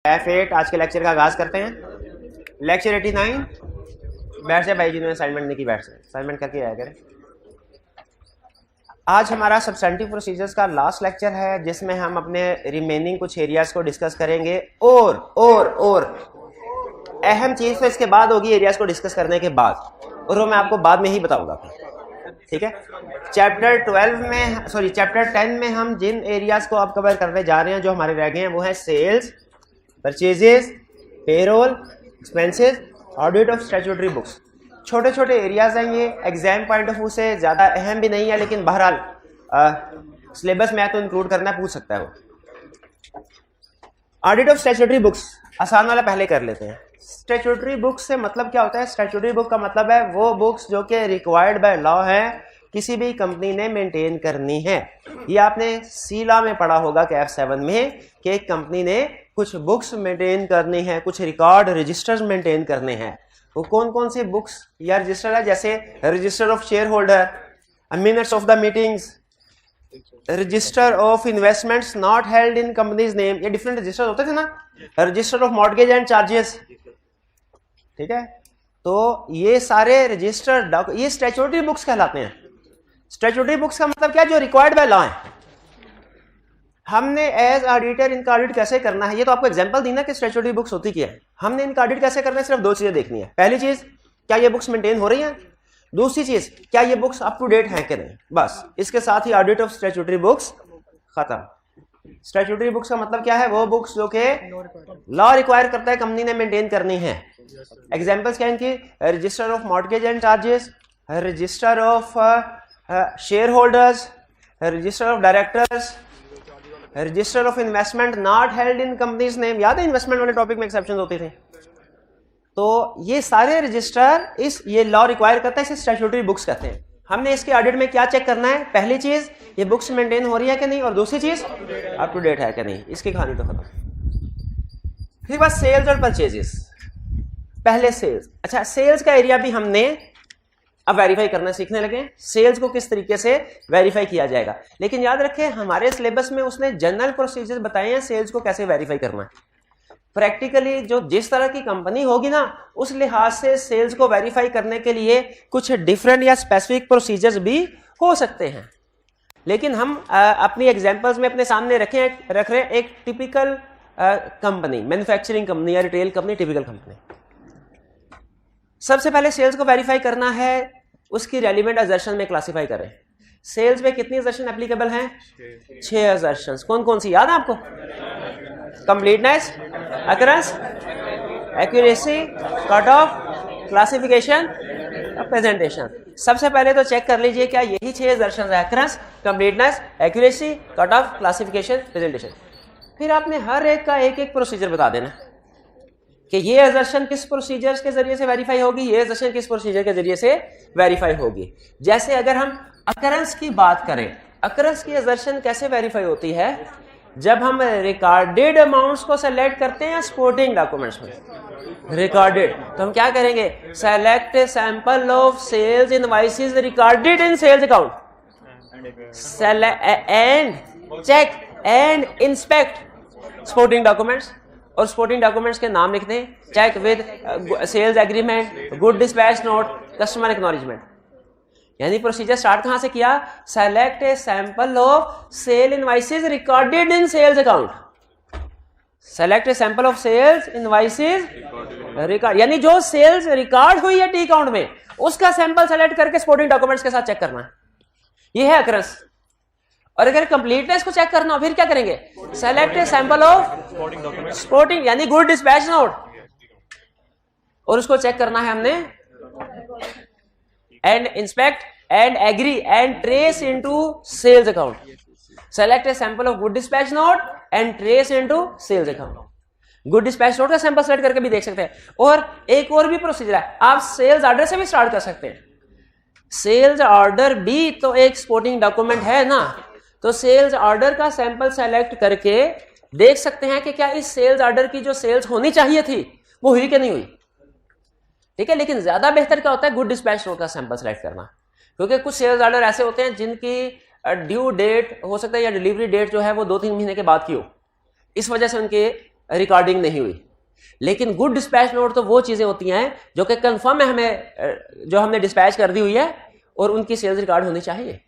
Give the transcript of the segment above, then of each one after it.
F8 आज के lecture का आगाज करते हैं। लेक्चर 89। बैठ से भाई जिन्होंने असाइनमेंट नहीं की बैठ से असाइनमेंट करके आया करें। आज हमारा सब्सटेंटिव प्रोसीजर्स का लास्ट लेक्चर है जिसमें हम अपने रिमेनिंग कुछ एरियाज को डिस्कस करेंगे और अहम चीज तो इसके बाद होगी एरियाज को डिस्कस करने के बाद, और वो मैं आपको बाद में ही बताऊंगा। ठीक है, चैप्टर 10 में हम जिन एरियाज को अब कवर करने जा रहे हैं जो हमारे रह गए हैं वो है sales, purchases, payroll, expenses, audit of statutory books. छोटे छोटे एरियाज हैं ये, एग्जाम पॉइंट ऑफ व्यू से ज़्यादा अहम भी नहीं है, लेकिन बहरहाल सिलेबस में तो इंक्लूड करना पूछ सकता है वो। ऑडिट ऑफ स्टैट्यूटरी बुक्स आसान वाला पहले कर लेते हैं। स्टैट्यूटरी बुक्स से मतलब क्या होता है? स्टैट्यूटरी बुक का मतलब है वो बुक्स जो कि रिक्वायर्ड बाय लॉ है, किसी भी कंपनी ने मेंटेन करनी है। ये आपने सी लॉ में पढ़ा होगा कि F7 में कि एक कंपनी ने कुछ बुक्स मेंटेन करनी है, कुछ रिकॉर्ड रजिस्टर्स मेंटेन करने हैं। वो कौन कौन से बुक्स या रजिस्टर है? जैसे register of share holder, minutes of the meetings, register of investments not held in companies name, ये डिफरेंट रजिस्टर होते थे ना। Register of mortgage and charges, ठीक है। तो ये सारे रजिस्टर ये स्टैट्यूटरी बुक्स कहलाते हैं। स्टैट्यूटरी बुक्स का मतलब क्या? जो रिक्वायर्ड बाय लॉ है। हमने एज ऑडिटर इनका ऑडिट कैसे करना है, ये तो आपको एग्जांपल दी ना कि स्टैट्यूटरी बुक्स होती क्या है। हमने इनका ऑडिट कैसे करना है, सिर्फ दो चीजें देखनी है। पहली चीज, क्या ये बुक्स मेंटेन हो रही हैं? दूसरी चीज, क्या ये बुक्स अप टू डेट हैं कि नहीं। बस इसके साथ ही ऑडिट ऑफ स्टैट्यूटरी बुक्स खत्म। स्टैट्यूटरी बुक्स का मतलब क्या है? वो बुक्स जो कि लॉ रिक्वायर करता है कंपनी ने मेंटेन करनी है। एग्जांपल्स क्या है इनकी? Register of mortgage and charges, register of share holders, register of directors, register of investment not held in companies name. याद है इन्वेस्टमेंट वाले टॉपिक में एक्सेप्शन होती थी। तो ये सारे रजिस्टर ये लॉ रिक्वायर करता है, इसे स्टैट्यूटरी बुक्स कहते हैं। हमने इसके ऑडिट में क्या चेक करना है? पहली चीज, ये बुक्स मेंटेन हो रही है कि नहीं, और दूसरी चीज अप टू डेट है कि नहीं। इसकी कहानी तो खत्म। फिर बात सेल्स और परचेजेस। पहले सेल्स। अच्छा, सेल्स का एरिया भी हमने अब वेरीफाई करना सीखने लगे। सेल्स को किस तरीके से वेरीफाई किया जाएगा, लेकिन याद रखें हमारे सिलेबस में उसने जनरल प्रोसीजर्स बताए हैं सेल्स को कैसे वेरीफाई करना है। प्रैक्टिकली जो जिस तरह की कंपनी होगी ना, उस लिहाज से सेल्स को वेरीफाई करने के लिए कुछ डिफरेंट या स्पेसिफिक प्रोसीजर्स भी हो सकते हैं। लेकिन हम अपनी एग्जांपल्स में अपने सामने रख रहे हैं एक टिपिकल कंपनी, मैन्युफैक्चरिंग कंपनी या रिटेल कंपनी, टिपिकल कंपनी। सबसे पहले सेल्स को वेरीफाई करना है, उसकी रेलिवेंट असर्शन में क्लासिफाई करें। सेल्स में कितनी असर्शन एप्लीकेबल हैं? 6 असर्शन। कौन कौन सी याद है आपको? Completeness, occurrence, accuracy, cut off, classification, presentation. सबसे पहले तो चेक कर लीजिए क्या यही 6 असर्शन है? Occurrence, completeness, accuracy, cut off, classification, presentation. फिर आपने हर एक का एक एक प्रोसीजर बता देना कि ये असर्शन किस प्रोसीजर्स के जरिए से वेरीफाई होगी, ये असर्शन किस प्रोसीजर के जरिए से वेरीफाई होगी। जैसे अगर हम अकरेंस की बात करें, अकरेंस की असर्शन कैसे वेरीफाई होती है? जब हम रिकॉर्डेड अमाउंट्स को सेलेक्ट करते हैं स्पोर्टिंग डॉक्यूमेंट्स में, रिकॉर्डेड, तो हम क्या करेंगे? Select sample of sales invoices recorded in sales account and check and inspect supporting documents, और स्पोर्टिंग डॉक्यूमेंट्स के नाम लिखते हैं, check with sales agreement, good dispatch note, customer acknowledgement. यानी प्रोसीजर स्टार्ट कहां से किया? Select a sample of sale invoices recorded in sales account. Select a sample of sales invoices record, यानी जो सेल्स रिकॉर्ड हुई है टी अकाउंट में उसका सैंपल सेलेक्ट करके स्पोर्टिंग डॉक्यूमेंट्स के साथ चेक करना है। यह है अकरेंस। और अगर कंप्लीटनेस को चेक करना हो फिर क्या करेंगे? Select a sample of supporting यानी गुड डिस्पैच नोट, और उसको चेक करना है हमने, and inspect and agree and trace into sales account. Select a sample of good dispatch note and trace into sales account. Good dispatch note का sample select करके भी देख सकते हैं। और एक और भी प्रोसीजर है, आप सेल्स ऑर्डर से भी स्टार्ट कर सकते हैं। सेल्स ऑर्डर भी तो एक स्पोर्टिंग डॉक्यूमेंट है ना, तो सेल्स ऑर्डर का सैंपल सेलेक्ट करके देख सकते हैं कि क्या इस सेल्स ऑर्डर की जो सेल्स होनी चाहिए थी वो हुई कि नहीं हुई। ठीक है, लेकिन ज्यादा बेहतर क्या होता है? गुड डिस्पैच नोट का सैंपल सेलेक्ट करना, क्योंकि कुछ सेल्स ऑर्डर ऐसे होते हैं जिनकी ड्यू डेट हो सकता है या डिलीवरी डेट जो है वो 2-3 महीने के बाद की हो, इस वजह से उनके रिकॉर्डिंग नहीं हुई। लेकिन गुड डिस्पैच नोट तो वो चीजें होती हैं जो कि कंफर्म है हमें, जो हमने डिस्पैच कर दी हुई है और उनकी सेल्स रिकॉर्ड होनी चाहिए।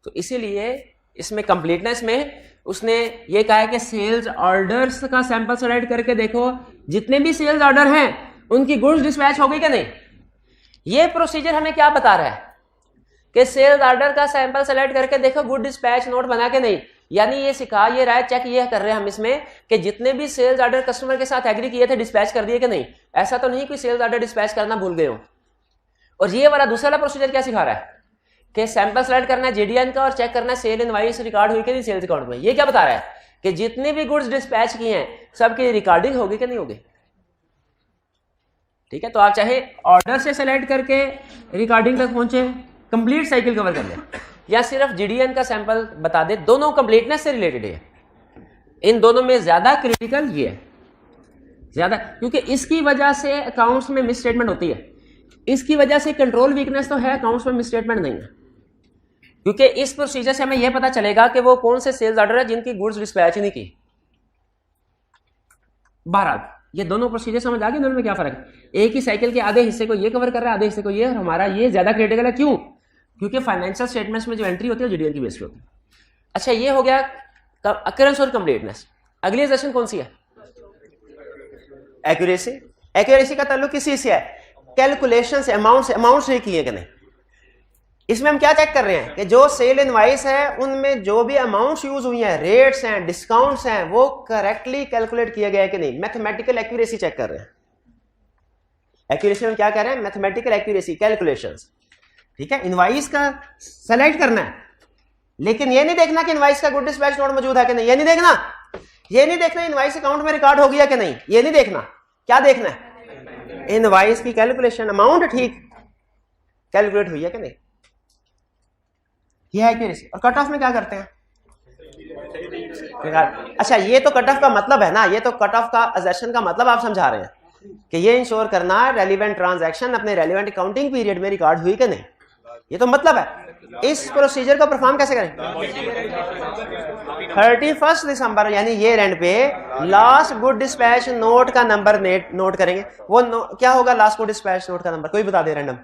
तो इसीलिए इसमें कंप्लीटनेस में उसने ये कहा है कि सेल्स ऑर्डर्स का सैंपल सेलेक्ट करके देखो, जितने भी सेल्स ऑर्डर हैं उनकी गुड्स डिस्पैच हो गई कि नहीं। ये प्रोसीजर हमें क्या बता रहा है कि सेल्स ऑर्डर का सैंपल सेलेक्ट करके देखो गुड डिस्पैच नोट बना के नहीं। यानी ये सिखा ये रहा है, चेक ये कर रहे हैं हम इसमें कि जितने भी सेल्स ऑर्डर कस्टमर के साथ एग्री किए थे डिस्पैच कर दिए कि नहीं। ऐसा तो नहीं कोई सेल्स ऑर्डर डिस्पैच करना भूल गए हो। और ये वाला दूसरा वाला प्रोसीजर क्या सिखा रहा है कि सैंपल सेलेक्ट करना है जीडीएन का और चेक करना है सेल इनवॉइस रिकॉर्ड हुई कि नहीं सेल्स अकाउंट में। ये क्या बता रहा है कि जितने भी गुड्स डिस्पैच किए हैं सबकी रिकॉर्डिंग होगी कि नहीं होगी। ठीक है, तो आप चाहे ऑर्डर से सेलेक्ट करके रिकॉर्डिंग तक पहुंचे, कंप्लीट साइकिल कवर कर ले, या सिर्फ जीडीएन का सैंपल बता दे, दोनों कंप्लीटनेस से रिलेटेड है। इन दोनों में ज्यादा क्रिटिकल ये है, ज्यादा, क्योंकि इसकी वजह से अकाउंट्स में मिसस्टेटमेंट होती है। इसकी वजह से कंट्रोल वीकनेस तो है, अकाउंट्स में मिसस्टेटमेंट नहीं है। क्योंकि इस प्रोसीजर से हमें यह पता चलेगा कि वो कौन से सेल्स ऑर्डर है जिनकी गुड्स डिस्पैच नहीं की। बहरहाल ये दोनों प्रोसीजर समझ आ गए, दोनों में क्या फर्क है। एक ही साइकिल के आधे हिस्से को ये कवर कर रहा है, आधे हिस्से को ये, और हमारा ये ज्यादा क्रिटिकल है। क्यों? क्योंकि फाइनेंशियल स्टेटमेंट्स में जो एंट्री होती है वो जीडीएन की बेस पे होती है। अच्छा, ये हो गया अकरेंस और कंप्लीटनेस। अगली सेशन कौन सी है? एक्यूरेसी। एक्यूरेसी का ताल्लुक किसी से है? कैलकुलेशन से, अमाउंट से किए कि नहीं। इसमें हम क्या चेक कर रहे हैं कि जो सेल इनवाइस है उनमें जो भी अमाउंट्स यूज हुई हैं, रेट्स हैं, डिस्काउंट्स हैं, वो करेक्टली कैलकुलेट किया गया है कि नहीं। मैथमेटिकल एक्यूरेसी चेक कर रहे हैं। एक्यूरेसी में क्या कर रहे हैं? Mathematical accuracy, calculations. ठीक है, इनवाइस का सेलेक्ट करना है, लेकिन ये नहीं देखना कि इनवाइस का गुड डिस्पैच नोट मौजूद है कि नहीं। ये नहीं देखना, ये नहीं देखना इनवाइस अकाउंट में रिकॉर्ड हो गया कि नहीं। ये नहीं देखना, क्या देखना है? इनवाइस की कैलकुलेशन, अमाउंट ठीक कैलकुलेट हुई है कि नहीं। यह है एक्यूरेसी। और कट ऑफ में क्या करते हैं? अच्छा, ये तो कट ऑफ का मतलब है ना, ये तो कट ऑफ का असर्शन का मतलब आप समझा रहे हैं कि ये इंश्योर करना है रेलिवेंट ट्रांजैक्शन अपने रेलिवेंट अकाउंटिंग पीरियड में रिकॉर्ड हुई कि नहीं। ये तो मतलब है। इस प्रोसीजर को परफॉर्म कैसे करें? 31 दिसंबर यानी ये एंड पे लास्ट गुड डिस्पैच नोट का नंबर नोट करेंगे। वो क्या होगा लास्ट गुड डिस्पैच नोट का नंबर? कोई बता दे रैंडम।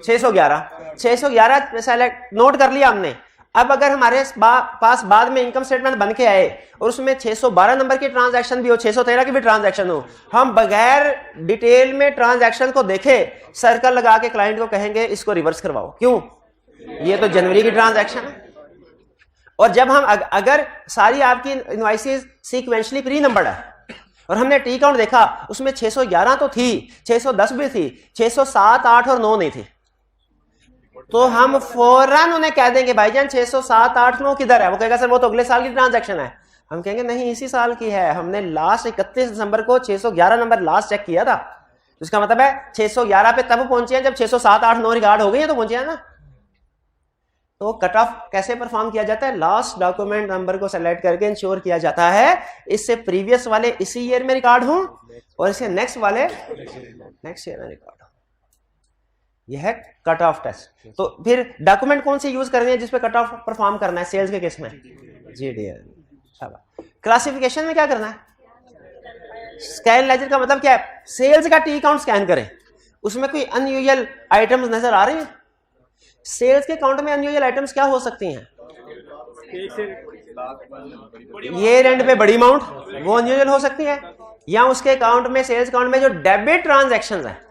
611 सेलेक्ट नोट कर लिया हमने। अब अगर हमारे पास बाद में इनकम स्टेटमेंट बन के आए और उसमें 612 नंबर की ट्रांजैक्शन भी हो, 613 की भी ट्रांजैक्शन हो, हम बगैर डिटेल में ट्रांजैक्शन को देखे सर्कल लगा के क्लाइंट को कहेंगे इसको रिवर्स करवाओ। क्यों? ये तो जनवरी की ट्रांजैक्शन है। और जब हम अगर सारी आपकी इनवॉइसेस सीक्वेंशली प्री नंबर्ड है और हमने टी काउंट देखा उसमें 611 तो थी, 610 भी थी, 607, 8 और 9 नहीं थी, तो हम फौरन उन्हें कह देंगे भाईजान 607, 8, 9 किधर है। वो कहेगा सर वो तो अगले साल की ट्रांजैक्शन है। हम कहेंगे नहीं इसी साल की है, हमने लास्ट 31 दिसंबर को 611 नंबर लास्ट चेक किया था। तो इसका मतलब है 611 पे तब पहुंचे हैं जब 607, 8, 9 रिकॉर्ड हो गई है तो पहुंचे हैं ना। तो कट ऑफ कैसे परफॉर्म किया जाता है? लास्ट डॉक्यूमेंट नंबर को सेलेक्ट करके इंश्योर किया जाता है इससे प्रीवियस वाले इसी ईयर में रिकॉर्ड हो और इससे नेक्स्ट वाले नेक्स्ट ईयर में रिकॉर्ड हो। यह है कट ऑफ टेस्ट। तो फिर डॉक्यूमेंट कौन से यूज करने हैं जिसपे कट ऑफ परफॉर्म करना है? सेल्स के केस में जीडीएन। क्लासिफिकेशन में क्या करना है? स्कैन लेजर का मतलब क्या है? सेल्स का टी काउंट स्कैन करें, उसमें कोई अनयूजुअल आइटम्स नजर आ रही हैं? सेल्स के काउंट में अनयूजुअल आइटम्स क्या हो सकती हैं? ये एंड पे बड़ी अमाउंट, वो अनयूजुअल हो सकती है, या उसके अकाउंट में सेल्स अकाउंट में जो डेबिट ट्रांजैक्शंस है,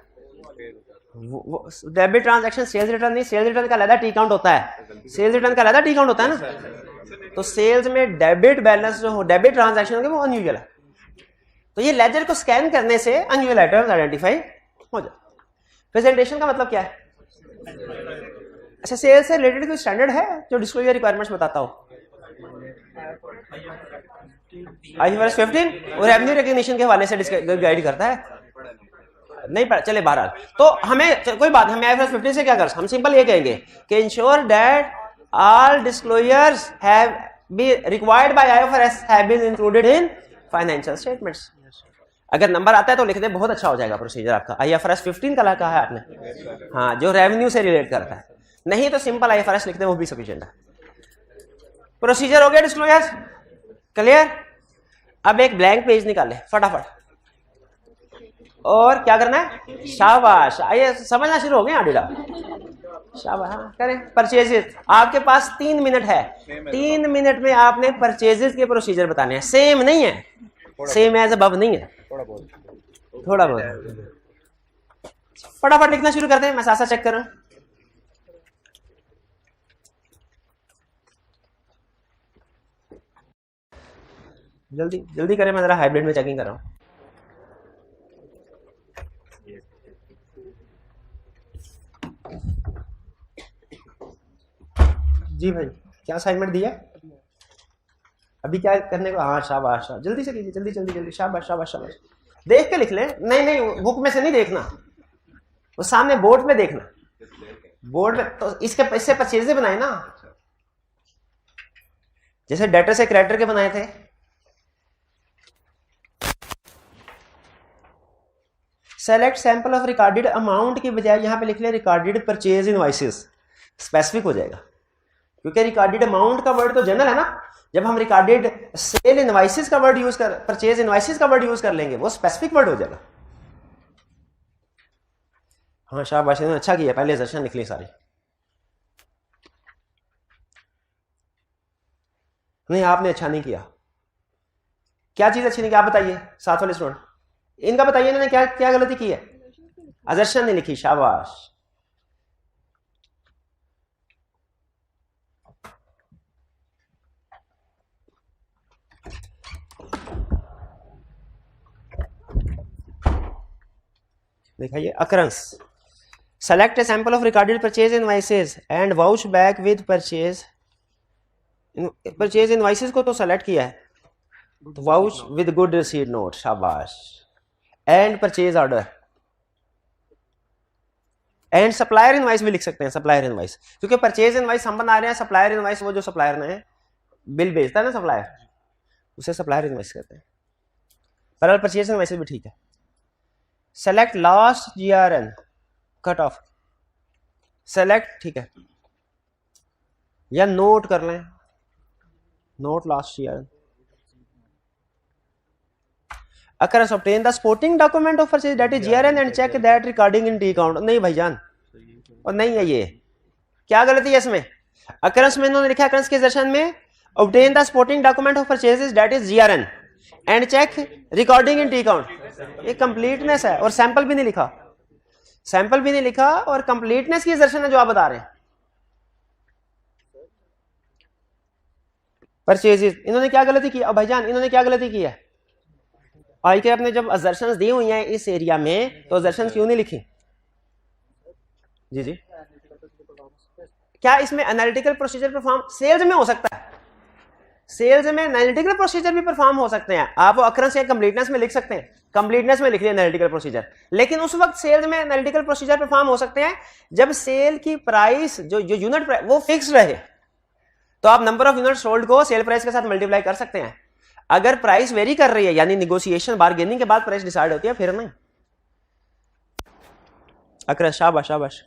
वो डेबिट ट्रांजैक्शन सेल्स रिटर्न नहीं, सेल्स रिटर्न का अलग टी काउंट होता है, सेल्स रिटर्न का अलग टी काउंट होता है ना। तो सेल्स में डेबिट बैलेंस जो हो, डेबिट ट्रांजैक्शन होंगे वो अनयूजुअल है। तो ये लेजर को स्कैन करने से अनयूजुअल आइटम्स आइडेंटिफाई हो जाए। प्रेजेंटेशन का मतलब क्या है? अच्छा, सेल्स से रिलेटेड कोई स्टैंडर्ड है जो डिस्क्लोजर रिक्वायरमेंट्स बताता हो? IFRS 15 और रेवेन्यू रिकग्निशन के हवाले से गाइड करता है। नहीं पता चले बहरहाल, तो हमें कोई बात, हमें IFRS 15 से क्या कर, हम सिंपल ये कहेंगे कि ensure that all disclosures have been required by IFRS have been included in financial statements. अगर नंबर आता है तो लिख दे, बहुत अच्छा हो जाएगा प्रोसीजर आपका। IFRS 15 का कहा है आपने, हाँ, जो रेवेन्यू से रिलेट करता है। नहीं तो सिंपल IFRS लिख दे, वो भी सफिशिएंट है। प्रोसीजर हो गया डिस्क्लोजर्स क्लियर। अब एक ब्लैंक पेज निकाले फटाफट, और क्या करना है, शाबाश, ये समझना शुरू हो गए आडिडा, शाबाश, हाँ करें। परचेजेस, आपके पास 3 मिनट है, 3 मिनट में आपने परचेजेस के प्रोसीजर बताने हैं। सेम नहीं है, सेम एज अबव नहीं है, थोड़ा बहुत। फटाफट लिखना शुरू करते हैं, मैं साथ साथ चेक कर रहा हूं। जल्दी जल्दी करें, मैं जरा हाइब्रिड में चेकिंग कर रहा हूं। जी भाई, क्या असाइनमेंट दिया अभी, क्या करने को? हाँ शाबाश, जल्दी से कीजिए, जल्दी जल्दी जल्दी, शाबाश शाबाश शाबाश। देख के लिख लें, नहीं नहीं बुक में से नहीं देखना, वो सामने बोर्ड में देखना, बोर्ड में। तो इससे परचेज बनाए ना, जैसे डेटर से कैरेक्टर के बनाए थे। Select sample of recorded amount की बजाय यहां पे लिख लें रिकॉर्डेड परचेज इनवॉइसेस, स्पेसिफिक हो जाएगा, क्योंकि रिकॉर्डेड अमाउंट का वर्ड तो जनरल है ना। जब हम रिकॉर्डेड सेल इनवॉइसेस का वर्ड यूज कर, परचेज इनवॉइसेस का वर्ड यूज कर लेंगे, वो स्पेसिफिक वर्ड हो जाएगा। हाँ शाबाश, अच्छा किया, पहले सेशन लिख ली सारी। नहीं आपने अच्छा नहीं किया। क्या चीज अच्छी नहीं की, आप बताइए, साथ वाले स्टूडेंट, इनका बताइए इन्होंने क्या क्या गलती की है। असर्शन नहीं लिखी, शाबाश। दिखाइए occurrence, select a sample of recorded purchase invoices and vouch back with purchase. Purchase invoices को तो सेलेक्ट किया है, तो vouch with good receipt note, शाबाश। And purchase order and supplier invoice भी लिख सकते हैं, सप्लायर इनवॉइस, क्योंकि परचेज इनवॉइस हम बना रहे हैं, सप्लायर इनवॉइस वो जो सप्लायर ने बिल भेजता है ना सप्लायर, उसे सप्लायर इनवॉइस कहते हैं। पर परचेज इनवॉइस भी ठीक है। Select last GRN cut off, select, ठीक है, या नोट कर लें, note last GRN। Occurrence obtain the supporting document of purchase that is GRN and check that recording in T account. नहीं भाईजान, और नहीं है, ये क्या गलती है इसमें। अकरेंस में इन्होंने लिखा, अकरेंस के सेशन में obtain the supporting document of purchase that is GRN and check recording in T account. ये कंप्लीटनेस है, और सैंपल भी नहीं लिखा, सैंपल भी नहीं लिखा, और कंप्लीटनेस की असर्शन है जो आप बता रहे हैं। परचेजेस, इन्होंने क्या गलती की अब भाईजान, इन्होंने क्या गलती की है। आई के आपने जब असर्शंस दी हुई हैं इस एरिया में, तो असर्शंस क्यों नहीं लिखी। जी जी, क्या इसमें एनालिटिकल प्रोसीजर परफॉर्म सेल्स में हो सकता है, सेल्स में एनालिटिकल प्रोसीजर भी परफॉर्म हो सकते हैं। आप अकरेंस या कंप्लीटनेस में लिख सकते हैं, कंप्लीटनेस में लिख लिया एनालिटिकल प्रोसीजर, लेकिन उस वक्त सेल्स में एनालिटिकल प्रोसीजर परफॉर्म हो सकते हैं जब सेल की प्राइस जो यूनिट प्राइस वो फिक्स रहे, तो आप नंबर ऑफ यूनिट सोल्ड को सेल प्राइस के साथ मल्टीप्लाई कर सकते हैं। अगर प्राइस वेरी कर रही है, यानी निगोशिएशन बार्गेनिंग के बाद प्राइस डिसाइड होती है, फिर नहीं। अकरेंस, शाबाश शाबाश।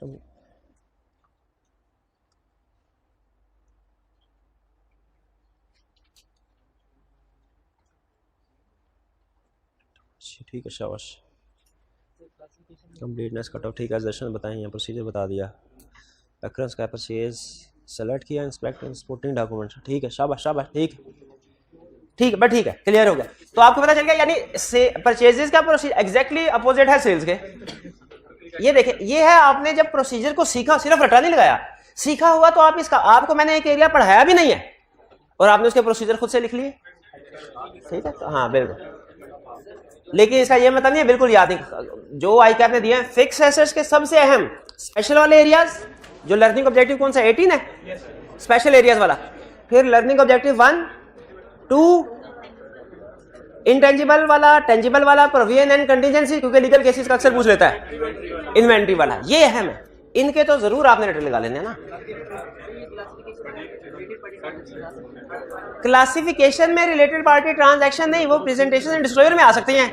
ठीक है, शाबाश। कंप्लीटनेस कट ऑफ, ठीक है, दर्शन बताएं, यहाँ प्रोसीजर बता दिया। अकरेंस का परचेज सेलेक्ट किया, इंस्पेक्ट सपोर्टिंग डॉक्यूमेंट, ठीक है, शाबाश शाबाश, ठीक ठीक है, बट ठीक है, क्लियर हो गया। तो आपको पता चल गया, यानी परचेजेस का प्रोसीजर एग्जैक्टली अपोजिट है सेल्स के। ये देखिए, ये है, आपने जब प्रोसीजर को सीखा, सिर्फ रटा नहीं लगाया, सीखा हुआ, तो आप इसका, आपको मैंने एक एरिया पढ़ाया भी नहीं है और आपने उसके प्रोसीजर खुद से लिख लिए, ठीक है। हाँ बिल्कुल, लेकिन इसका ये मतलब नहीं है बिल्कुल याद नहीं। जो आई कैप ने दिए हैं फिक्स एसेट्स के सबसे अहम स्पेशल वाले एरियाज, जो लर्निंग ऑब्जेक्टिव कौन सा 18 है, स्पेशल एरियाज वाला। फिर लर्निंग ऑब्जेक्टिव 1, 2, इंटेंजिबल वाला, टेंजिबल वाला, प्रोविजन एंड कंटीजेंसी, क्योंकि लीगल केसेस का अक्सर पूछ लेता है, इन्वेंट्री वाला, ये अहम है। इनके तो जरूर आपने रट लगा लेने ना। क्लासिफिकेशन में रिलेटेड पार्टी ट्रांजैक्शन नहीं, वो प्रेजेंटेशन एंड डिस्क्लोजर में आ सकते हैं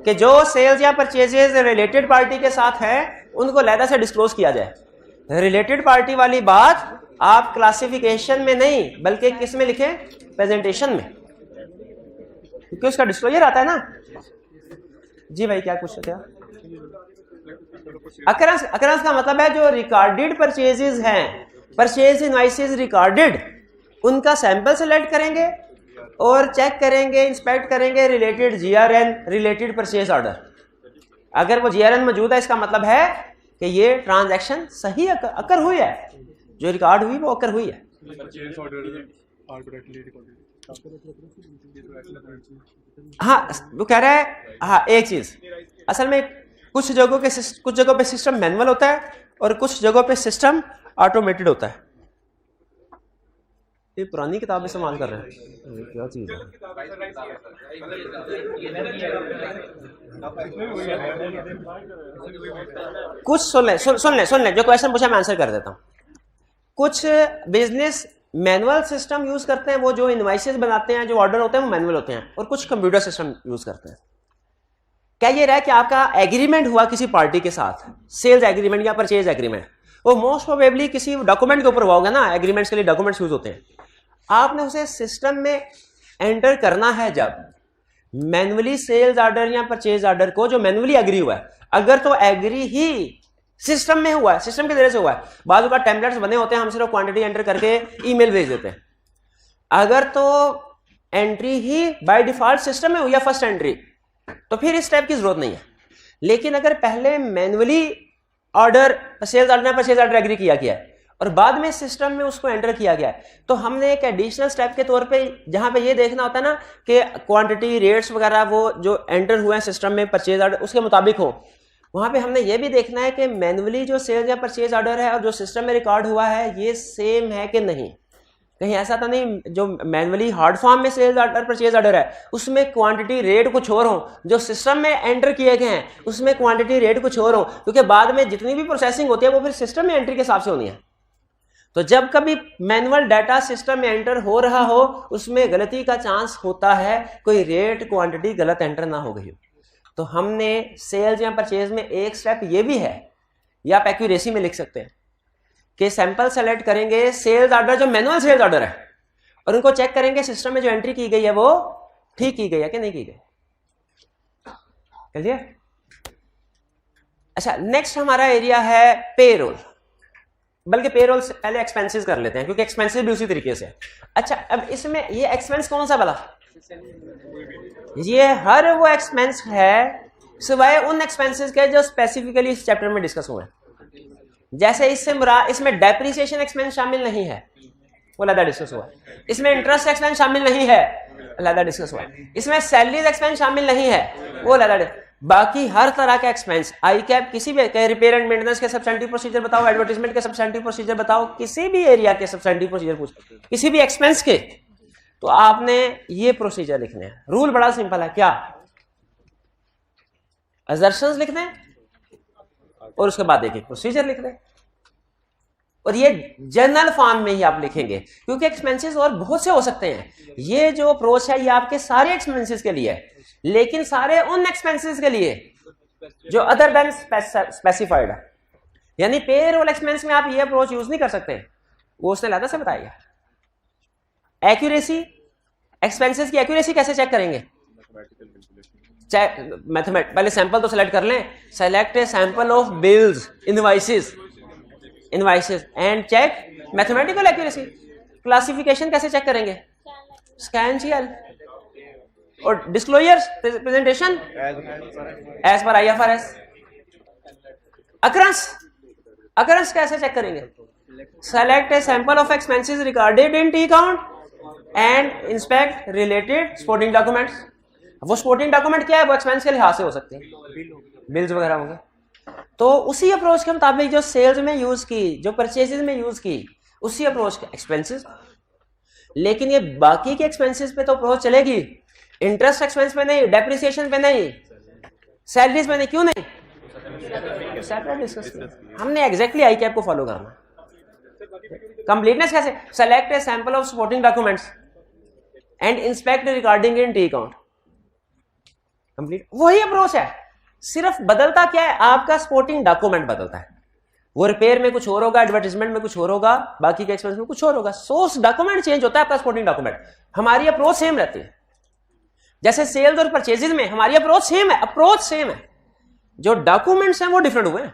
कि जो सेल्स या परचेजेस रिलेटेड पार्टी के साथ है उनको अलग से डिस्क्लोज किया जाए। रिलेटेड पार्टी वाली बात आप क्लासिफिकेशन में नहीं बल्कि किस में लिखें, प्रेजेंटेशन में। क्योंकि उसका डिस्क्लोजर आता है ना। जी भाई क्या पूछ रहे थे आप? अकरेंस, अकरेंस का मतलब है जो रिकॉर्डेड परचेजेस हैं, परचेज इनवॉइसेस रिकॉर्डेड, उनका सैंपल सेलेक्ट करेंगे और चेक करेंगे, इंस्पेक्ट करेंगे related GRN, related purchase order. अगर वो जीआरएन मौजूद है इसका मतलब है कि ये ट्रांजैक्शन सही अकर हुई है, जो रिकॉर्ड हुई वो अकर हुई है। हाँ वो कह रहा है, हाँ एक चीज असल में कुछ जगहों पे सिस्टम मैनुअल होता है और कुछ जगहों पे सिस्टम ऑटोमेटेड होता है। ये पुरानी किताब इस्तेमाल कर रहे हैं, क्या चीज है? कुछ सुन ले जो क्वेश्चन पूछा मैं आंसर कर देता हूं। कुछ बिजनेस मैनुअल सिस्टम यूज करते हैं, वो जो इनवॉइसेस बनाते हैं, जो ऑर्डर होते हैं वो मैनुअल होते हैं, और कुछ कंप्यूटर सिस्टम यूज करते हैं। क्या ये रहा कि आपका एग्रीमेंट हुआ किसी पार्टी के साथ, सेल्स एग्रीमेंट या परचेज एग्रीमेंट, वो मोस्ट प्रोबेबली किसी डॉक्यूमेंट के ऊपर हुआ होगा ना, एग्रीमेंट्स के लिए डॉक्यूमेंट्स यूज होते हैं। आपने उसे सिस्टम में एंटर करना है जब मैनुअली सेल्स ऑर्डर या परचेज ऑर्डर को जो मैनुअली एग्री हुआ है, अगर तो एग्री ही सिस्टम में हुआ है, सिस्टम के जरिए से हुआ है, बाजू का टेम्पलेट्स बने होते हैं, हम सिर्फ क्वांटिटी एंटर करके ईमेल भेज देते हैं। अगर तो entry he by default system में हुई है फर्स्ट एंट्री, तो फिर इस स्टेप की जरूरत नहीं है। लेकिन अगर पहले manually order sales order purchase order agree किया गया है और बाद में सिस्टम में उसको एंटर किया गया है, तो हमने एक एडिशनल स्टेप के तौर पे जहां पे ये देखना होता है ना कि क्वांटिटी रेट्स वगैरह वो जो एंटर हुए हैं सिस्टम में परचेज ऑर्डर उसके मुताबिक हो, वहां पे हमने ये भी देखना है कि मैनुअली जो सेल्स या परचेज ऑर्डर है और जो सिस्टम में रिकॉर्ड हुआ है ये सेम है कि नहीं। कहीं ऐसा तो नहीं जो मैनुअली हार्ड फॉर्म में सेल्स ऑर्डर परचेज ऑर्डर है उसमें क्वांटिटी रेट कुछ और हो, जो सिस्टम में एंटर किए गए हैं उसमें क्वांटिटी रेट कुछ और हो, क्योंकि बाद में जितनी भी प्रोसेसिंग होती है वो फिर सिस्टम में एंट्री के हिसाब से होनी है। तो जब कभी मैनुअल डाटा सिस्टम में एंटर हो रहा हो उसमें गलती का चांस होता है, कोई रेट क्वांटिटी गलत एंटर ना हो गई हो। तो हमने सेल्स या परचेज में एक स्टेप ये भी है, या आप एक्यूरेसी में लिख सकते हैं कि सैंपल सेलेक्ट करेंगे सेल्स ऑर्डर जो मैनुअल सेल्स ऑर्डर है और उनको चेक करेंगे सिस्टम में जो एंट्री की गई है वो ठीक की गई है कि नहीं की गई। चलिए अच्छा, नेक्स्ट हमारा एरिया है पेरोल, बल्कि पेरोल से पहले एक्सपेंसेस कर लेते हैं क्योंकि एक्सपेंसेस भी उसी तरीके से। अच्छा अब इसमें ये एक्सपेंस कौन सा वाला, ये हर वो एक्सपेंस है सिवाय उन एक्सपेंसेस के जो स्पेसिफिकली इस चैप्टर में डिस्कस हुए हैं। जैसे इसमें डेप्रिसिएशन एक्सपेंस शामिल नहीं है, वो अलग डिस्कस हुआ है। इसमें इंटरेस्ट एक्सपेंस शामिल नहीं है, अलग डिस्कस हुआ है। इसमें सैलरीज एक्सपेंस शामिल नहीं है, वो अलग। बाकी हर तरह का एक्सपेंस आई कैप किसी भी रिपेयर एंड मेंटेनेंस के सब्सटेंटिव प्रोसीजर बताओ, एडवर्टाइजमेंट के सब्सटेंटिव प्रोसीजर बताओ, किसी भी एरिया के सब्सटेंटिव प्रोसीजर पूछ, किसी भी एक्सपेंस के, तो आपने ये प्रोसीजर लिखने हैं। रूल बड़ा सिंपल है, क्या असर्शंस लिखने हैं और उसके बाद एक एक प्रोसीजर लिख दें, और ये जनरल फॉर्म में ही आप लिखेंगे क्योंकि एक्सपेंसेस और बहुत से हो सकते हैं। ये जो अप्रोच है ये आपके सारे एक्सपेंसेस के लिए है, लेकिन सारे उन एक्सपेंसेस के लिए जो अदर देन स्पेसिफाइड है। यानी पेरोल एक्सपेंस में आप ये अप्रोच यूज नहीं कर सकते, वो उसने लादा से बताया। एक्यूरेसी, एक्सपेंसेस की एक्यूरेसी कैसे चेक करेंगे, मैथमेटिक, पहले सैंपल तो सिलेक्ट कर लें, select a sample of bills invoices and check mathematical accuracy. Classification कैसे चेक करेंगे, स्कैन जीएल, और disclosures presentation as per IFRS. Occurrence कैसे चेक करेंगे, select a sample of expenses recorded in T account and inspect related supporting documents. वो supporting document क्या है, वो expense के लिहाज से हो सकते हैं, बिल्स वगैरह होंगे। तो उसी अप्रोच के मुताबिक जो सेल्स में यूज की, जो परचेजेस में यूज की, उसी अप्रोच के एक्सपेंसेस। लेकिन ये बाकी के एक्सपेंसेस पे तो अप्रोच चलेगी, इंटरेस्ट एक्सपेंस पे नहीं, डेप्रिसिएशन पे नहीं, सैलरीज पे नहीं। क्यों नहीं, हमने एग्जैक्टली आई कैप को फॉलो करना। कंप्लीटनेस कैसे, select a sample of supporting documents and inspect recording in T account. Complete वही अप्रोच है, सिर्फ बदलता क्या है, आपका सपोर्टिंग डॉक्यूमेंट बदलता है। वो रिपेयर में कुछ और होगा, एडवर्टाइजमेंट में कुछ और होगा, बाकी के एक्सपेंस में कुछ और होगा। सोर्स डॉक्यूमेंट चेंज होता है, आपका सपोर्टिंग डॉक्यूमेंट। हमारी अप्रोच सेम रहती है। जैसे सेल्स और परचेजेस में हमारी अप्रोच सेम है, जो डॉक्यूमेंट्स हैं वो डिफरेंट हुए हैं।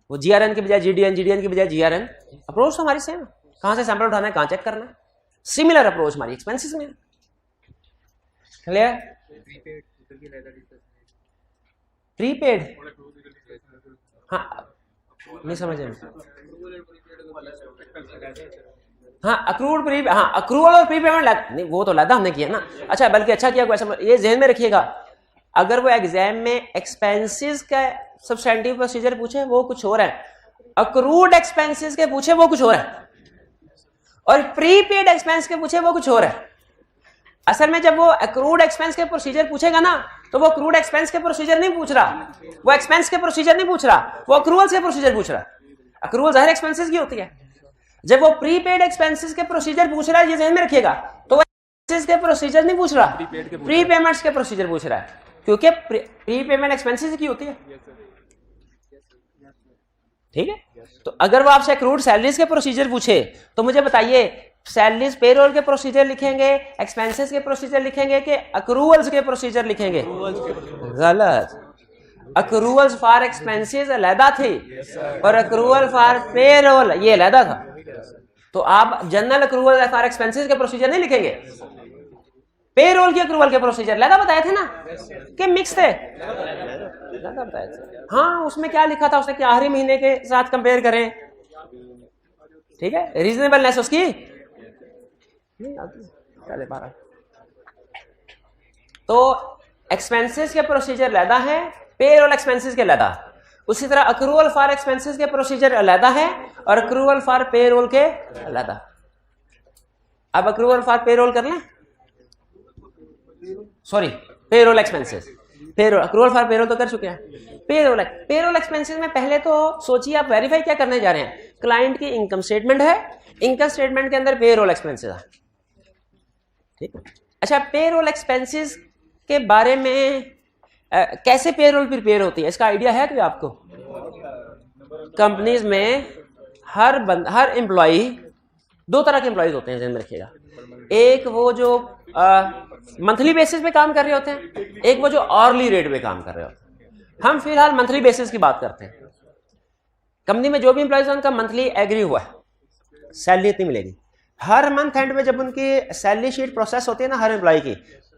वो जीआरएन की बजाय जीडीएन, जीडीएन की बजाय जीआरएन, अप्रोच तो हमारी सेम है। कहां से सैंपल उठाना है, कहां चेक करना है, सिमिलर अप्रोच हमारी एक्सपेंसेस में। क्लियर? प्रीपेड, हाँ नहीं समझ में, हाँ अक्रूड प्री, हाँ अक्रूवल और प्री पेमेंट नहीं, वो तो लादा हमने किया ना। अच्छा, बल्कि अच्छा किया, ये ध्यान में रखिएगा, अगर वो एग्जाम में एक्सपेंसेस का सब्सटेंटिव प्रोसीजर पूछे वो कुछ और है, अक्रूड एक्सपेंसेस के पूछे वो कुछ और है, और प्रीपेड एक्सपेंस के पूछे वो कुछ और है। असल में जब वो अक्रूड एक्सपेंस के प्रोसीजर पूछेगा ना, तो वो अक्रूड एक्सपेंस के प्रोसीजर नहीं पूछ रहा, वो एक्सपेंस के प्रोसीजर नहीं पूछ रहा, वो अक्रूवल के प्रोसीजर पूछ रहा। अक्रूवल जाहिर एक्सपेंसेस की होती है। जब वो प्रीपेड एक्सपेंसेस के प्रोसीजर पूछ रहा है, ये ध्यान में रखिएगा, तो वो एक्सपेंसेस के प्रोसीजर नहीं पूछ रहा, प्री पेमेंट्स के प्रोसीजर पूछ रहा है, क्योंकि प्री पेमेंट एक्सपेंसेस की होती है। ठीक है? तो अगर वो आपसे अक्रूड सैलरीज के प्रोसीजर पूछे, तो मुझे बताइए सैलरीज पेरोल के प्रोसीजर लिखेंगे, एक्सपेंसेस के प्रोसीजर लिखेंगे कि अक्रूवल्स के प्रोसीजर लिखेंगे? गलत। अक्रूवल्स फॉर एक्सपेंसेस अलहदा थी और अक्रूवल फॉर पेरोल ये अलहदा था। तो आप जनरल अक्रूवल फॉर एक्सपेंसेस के प्रोसीजर नहीं लिखेंगे, पेरोल के अक्रूवल के प्रोसीजर अलहदा बताए थे ना, कि मिक्स थे? अलहदा बताए थे। हाँ, उसमें क्या लिखा था, उसने कि आखिरी महीने के साथ कंपेयर करें। ठीक है, रीजनेबलनेस उसकी तो एक्सपेंसेस के प्रोसीजर अलहदा है, पेरोल एक्सपेंसेस के अलहदा। उसी तरह अक्रूवल फॉर एक्सपेंसेस के प्रोसीजर अलहदा है और अक्रूवल फॉर पेरोल के अलहदा। अब अक्रूवल फॉर पेरोल कर लें, sorry payroll expenses, payroll accrual for payroll तो कर चुके हैं। पेरोल एक्सपेंसेस में पहले तो सोचिए आप वेरीफाई क्या करने जा रहे हैं। क्लाइंट की इनकम स्टेटमेंट है, इनकम स्टेटमेंट के अंदर पेरोल एक्सपेंसेस है। ठीक है? अच्छा, पेरोल एक्सपेंसेस के बारे में कैसे पेरोल प्रिपेयर होती है, इसका आइडिया है कि आपको? कंपनीज में हर एम्प्लॉय, दो तरह के एम्प्लॉयज होते हैं, ध्यान में रखिएगा। एक वो जो मंथली बेसिस पे काम कर रहे होते हैं, एक वो जो ऑरली रेट पे काम कर रहे होते हैं। हम फिलहाल मंथली बेसिस की बात करते हैं। कंपनी में जो भी एम्प्लॉयज उनका मंथली एग्री हुआ है, सैलरी इतनी मिलेगी। हर मंथ एंड में जब उनकी सैलरी शीट प्रोसेस होती है ना हर एम्प्लॉय की,